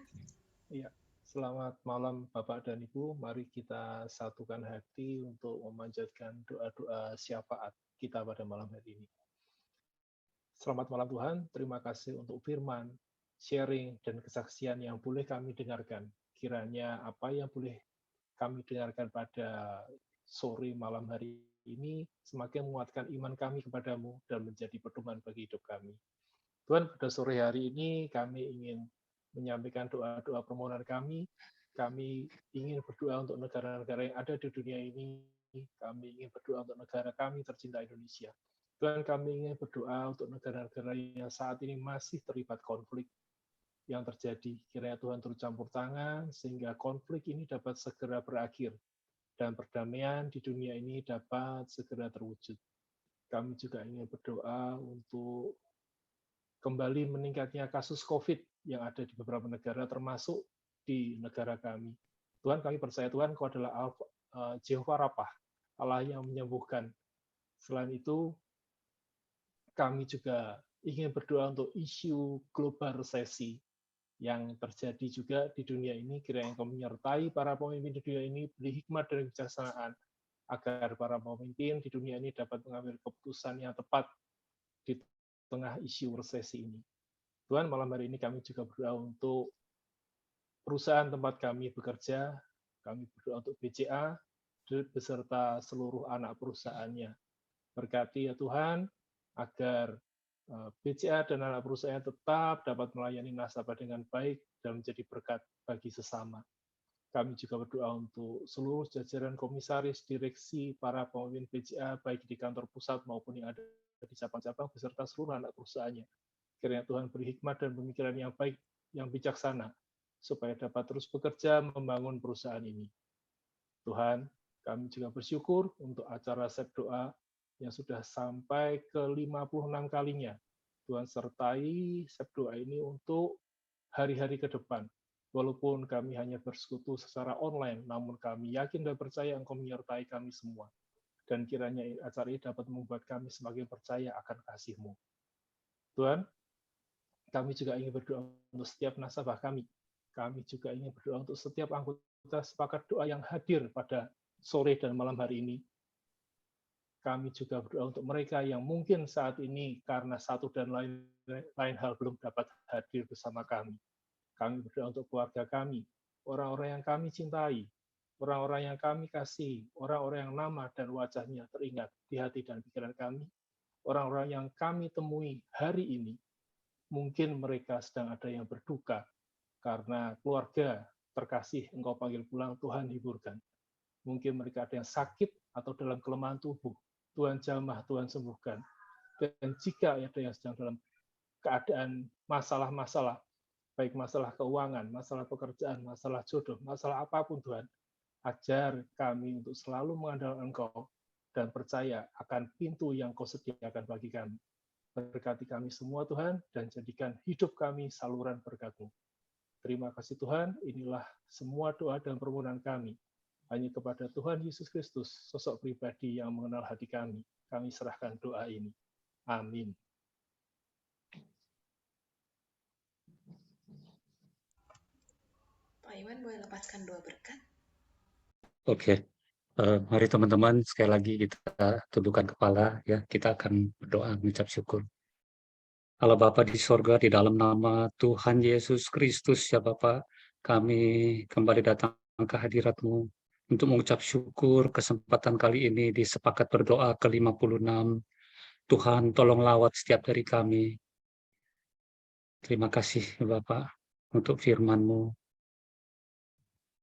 Iya, selamat malam Bapak dan Ibu. Mari kita satukan hati untuk memanjatkan doa-doa syafaat kita pada malam hari ini. Selamat malam Tuhan, terima kasih untuk firman, sharing, dan kesaksian yang boleh kami dengarkan. Kiranya apa yang boleh kami dengarkan pada sore malam hari ini semakin menguatkan iman kami kepadamu dan menjadi pedoman bagi hidup kami. Tuhan, pada sore hari ini kami ingin menyampaikan doa-doa permohonan kami. Kami ingin berdoa untuk negara-negara yang ada di dunia ini. Kami ingin berdoa untuk negara kami tercinta Indonesia. Tuhan, kami ingin berdoa untuk negara-negara yang saat ini masih terlibat konflik yang terjadi. Kiranya Tuhan turut campur tangan sehingga konflik ini dapat segera berakhir dan perdamaian di dunia ini dapat segera terwujud. Kami juga ingin berdoa untuk kembali meningkatnya kasus COVID yang ada di beberapa negara, termasuk di negara kami. Tuhan, kami percaya Tuhan, Kau adalah Jehovah Rapha, Allah yang menyembuhkan. Selain itu, kami juga ingin berdoa untuk isu global resesi yang terjadi juga di dunia ini. Kiranya Engkau menyertai para pemimpin di dunia ini, beri hikmat dan kebijaksanaan, agar para pemimpin di dunia ini dapat mengambil keputusan yang tepat di tengah isu resesi ini. Tuhan, malam hari ini kami juga berdoa untuk perusahaan tempat kami bekerja. Kami berdoa untuk BCA beserta seluruh anak perusahaannya. Berkati ya Tuhan, agar BCA dan anak perusahaan tetap dapat melayani nasabah dengan baik dan menjadi berkat bagi sesama. Kami juga berdoa untuk seluruh jajaran komisaris, direksi, para pemimpin BCA, baik di kantor pusat maupun yang ada di cabang-cabang beserta seluruh anak perusahaannya. Kiranya Tuhan beri hikmat dan pemikiran yang baik, yang bijaksana, supaya dapat terus bekerja membangun perusahaan ini. Tuhan, kami juga bersyukur untuk acara Sep Doa yang sudah sampai ke 56 kalinya. Tuhan sertai Sep Doa ini untuk hari-hari ke depan. Walaupun kami hanya bersekutu secara online, namun kami yakin dan percaya Engkau menyertai kami semua. Dan kiranya acara ini dapat membuat kami semakin percaya akan kasih-Mu. Tuhan, kami juga ingin berdoa untuk setiap nasabah kami. Kami juga ingin berdoa untuk setiap anggota sepakat doa yang hadir pada sore dan malam hari ini. Kami juga berdoa untuk mereka yang mungkin saat ini karena satu dan lain hal belum dapat hadir bersama kami. Kami berdoa untuk keluarga kami, orang-orang yang kami cintai, orang-orang yang kami kasih, orang-orang yang nama dan wajahnya teringat di hati dan pikiran kami, orang-orang yang kami temui hari ini, mungkin mereka sedang ada yang berduka, karena keluarga terkasih Engkau panggil pulang, Tuhan hiburkan. Mungkin mereka ada yang sakit atau dalam kelemahan tubuh, Tuhan jamah, Tuhan sembuhkan. Dan jika ada yang sedang dalam keadaan masalah-masalah, baik masalah keuangan, masalah pekerjaan, masalah jodoh, masalah apapun Tuhan, ajar kami untuk selalu mengandalkan Engkau dan percaya akan pintu yang Kau sediakan bagi kami. Berkati kami semua Tuhan, dan jadikan hidup kami saluran berkat-Mu. Terima kasih Tuhan, inilah semua doa dan permohonan kami. Hanya kepada Tuhan Yesus Kristus, sosok pribadi yang mengenal hati kami serahkan doa ini. Amin. Pak Iwan, boleh lepaskan doa berkat? Oke, mari teman-teman sekali lagi kita tundukkan kepala ya, kita akan berdoa mengucap syukur. Allah Bapa di sorga, di dalam nama Tuhan Yesus Kristus ya Bapa, kami kembali datang ke hadirat-Mu untuk mengucap syukur kesempatan kali ini di Sepakat Berdoa ke-56. Tuhan, tolong lawat setiap dari kami. Terima kasih Bapak untuk firman-Mu.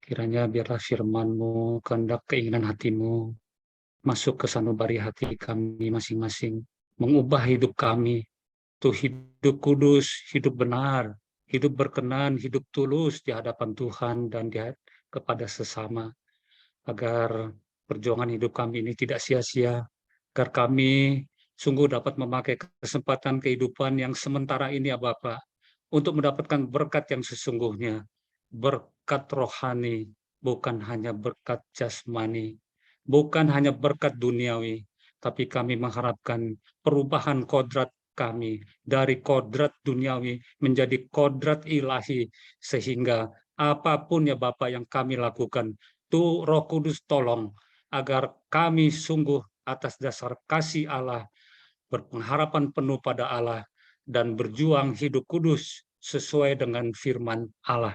Kiranya biarlah firman-Mu, kehendak keinginan hati-Mu, masuk ke sanubari hati kami masing-masing, mengubah hidup kami, tuh hidup kudus, hidup benar, hidup berkenan, hidup tulus di hadapan Tuhan dan kepada sesama, agar perjuangan hidup kami ini tidak sia-sia, agar kami sungguh dapat memakai kesempatan kehidupan yang sementara ini ya Bapak, untuk mendapatkan berkat yang sesungguhnya, berkat rohani, bukan hanya berkat jasmani, bukan hanya berkat duniawi, tapi kami mengharapkan perubahan kodrat kami dari kodrat duniawi menjadi kodrat ilahi, sehingga apapun ya Bapak yang kami lakukan, tuh Roh Kudus tolong agar kami sungguh atas dasar kasih Allah, berpengharapan penuh pada Allah, dan berjuang hidup kudus sesuai dengan firman Allah.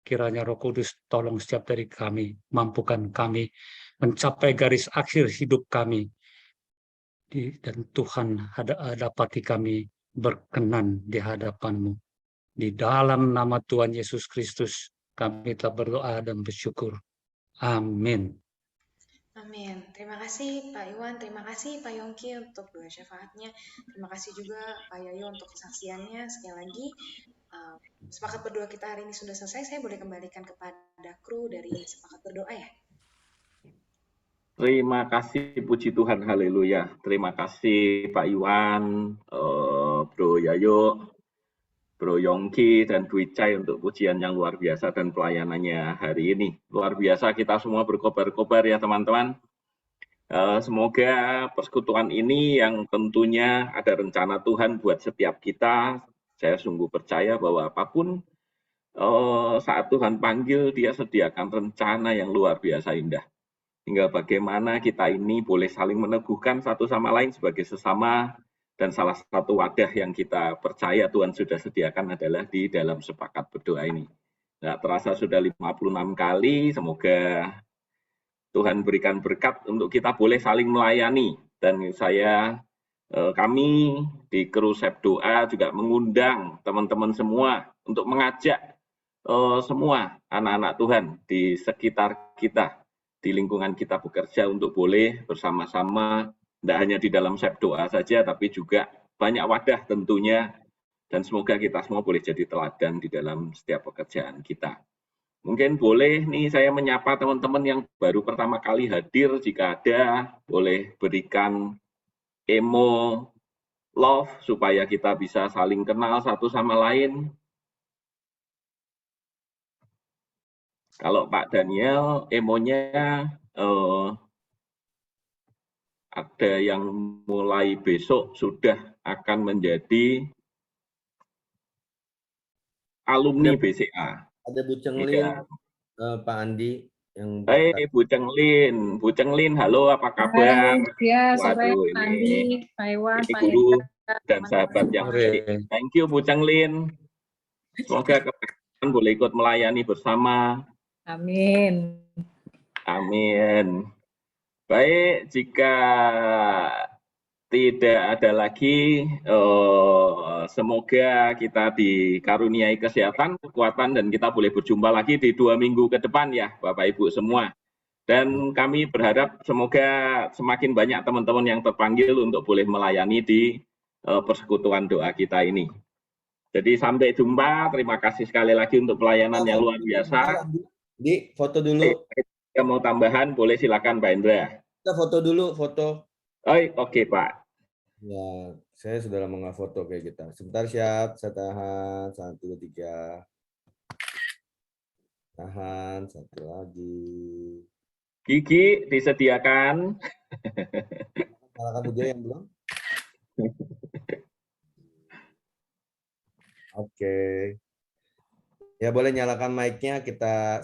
Kiranya Roh Kudus tolong setiap dari kami, mampukan kami mencapai garis akhir hidup kami, dan Tuhan dapati kami berkenan di hadapan-Mu. Di dalam nama Tuhan Yesus Kristus, kami telah berdoa dan bersyukur. Amin. Amin. Terima kasih Pak Iwan, terima kasih Pak Yongki untuk doa syafaatnya. Terima kasih juga Pak Yayo untuk kesaksiannya. Sekali lagi, Sepakat Berdoa kita hari ini sudah selesai. Saya boleh kembalikan kepada kru dari Sepakat Berdoa ya. Terima kasih, puji Tuhan, haleluya. Terima kasih Pak Iwan, Bro Yayo, Bro Yongki, dan Bu Icai untuk pujian yang luar biasa dan pelayanannya hari ini. Luar biasa, kita semua berkobar-kobar ya teman-teman. Semoga persekutuan ini yang tentunya ada rencana Tuhan buat setiap kita. Saya sungguh percaya bahwa apapun saat Tuhan panggil, Dia sediakan rencana yang luar biasa indah. Tinggal bagaimana kita ini boleh saling meneguhkan satu sama lain sebagai sesama, dan salah satu wadah yang kita percaya Tuhan sudah sediakan adalah di dalam Sepakat Berdoa ini. Nggak terasa sudah 56 kali, semoga Tuhan berikan berkat untuk kita boleh saling melayani. Dan kami di kru Sep Doa juga mengundang teman-teman semua untuk mengajak semua anak-anak Tuhan di sekitar kita, di lingkungan kita bekerja untuk boleh bersama-sama, tidak hanya di dalam Sep Doa saja, tapi juga banyak wadah tentunya, dan semoga kita semua boleh jadi teladan di dalam setiap pekerjaan kita. Mungkin boleh nih saya menyapa teman-teman yang baru pertama kali hadir, jika ada, boleh berikan emo love supaya kita bisa saling kenal satu sama lain. Kalau Pak Daniel, emonya ada yang mulai besok sudah akan menjadi alumni BCA. Ada Bu Cenglin, Pak Andi yang Bu Cenglin, halo, apa kabar? Ya, sore Waduh, Pak Andi, Pak Iwan, ini Pak guru Eka, dan sahabat yang baik. Thank you Bu Cenglin. Semoga kedepan boleh ikut melayani bersama. Amin. Amin. Baik, jika tidak ada lagi, semoga kita dikaruniai kesehatan, kekuatan, dan kita boleh berjumpa lagi di 2 minggu ke depan ya, Bapak Ibu semua. Dan kami berharap semoga semakin banyak teman-teman yang terpanggil untuk boleh melayani di persekutuan doa kita ini. Jadi sampai jumpa, terima kasih sekali lagi untuk pelayanan yang luar biasa. Di foto dulu. Jika mau tambahan, boleh silakan Pak Indra. Kita foto dulu, foto. Oke Pak. Ya, saya sudah lama nggak foto kayak kita. Sebentar, siap, saya tahan. 1, 2, 3. Tahan, satu lagi. Gigi disediakan. Nyalakan video yang belum? Oke. Ya, boleh nyalakan mic-nya, kita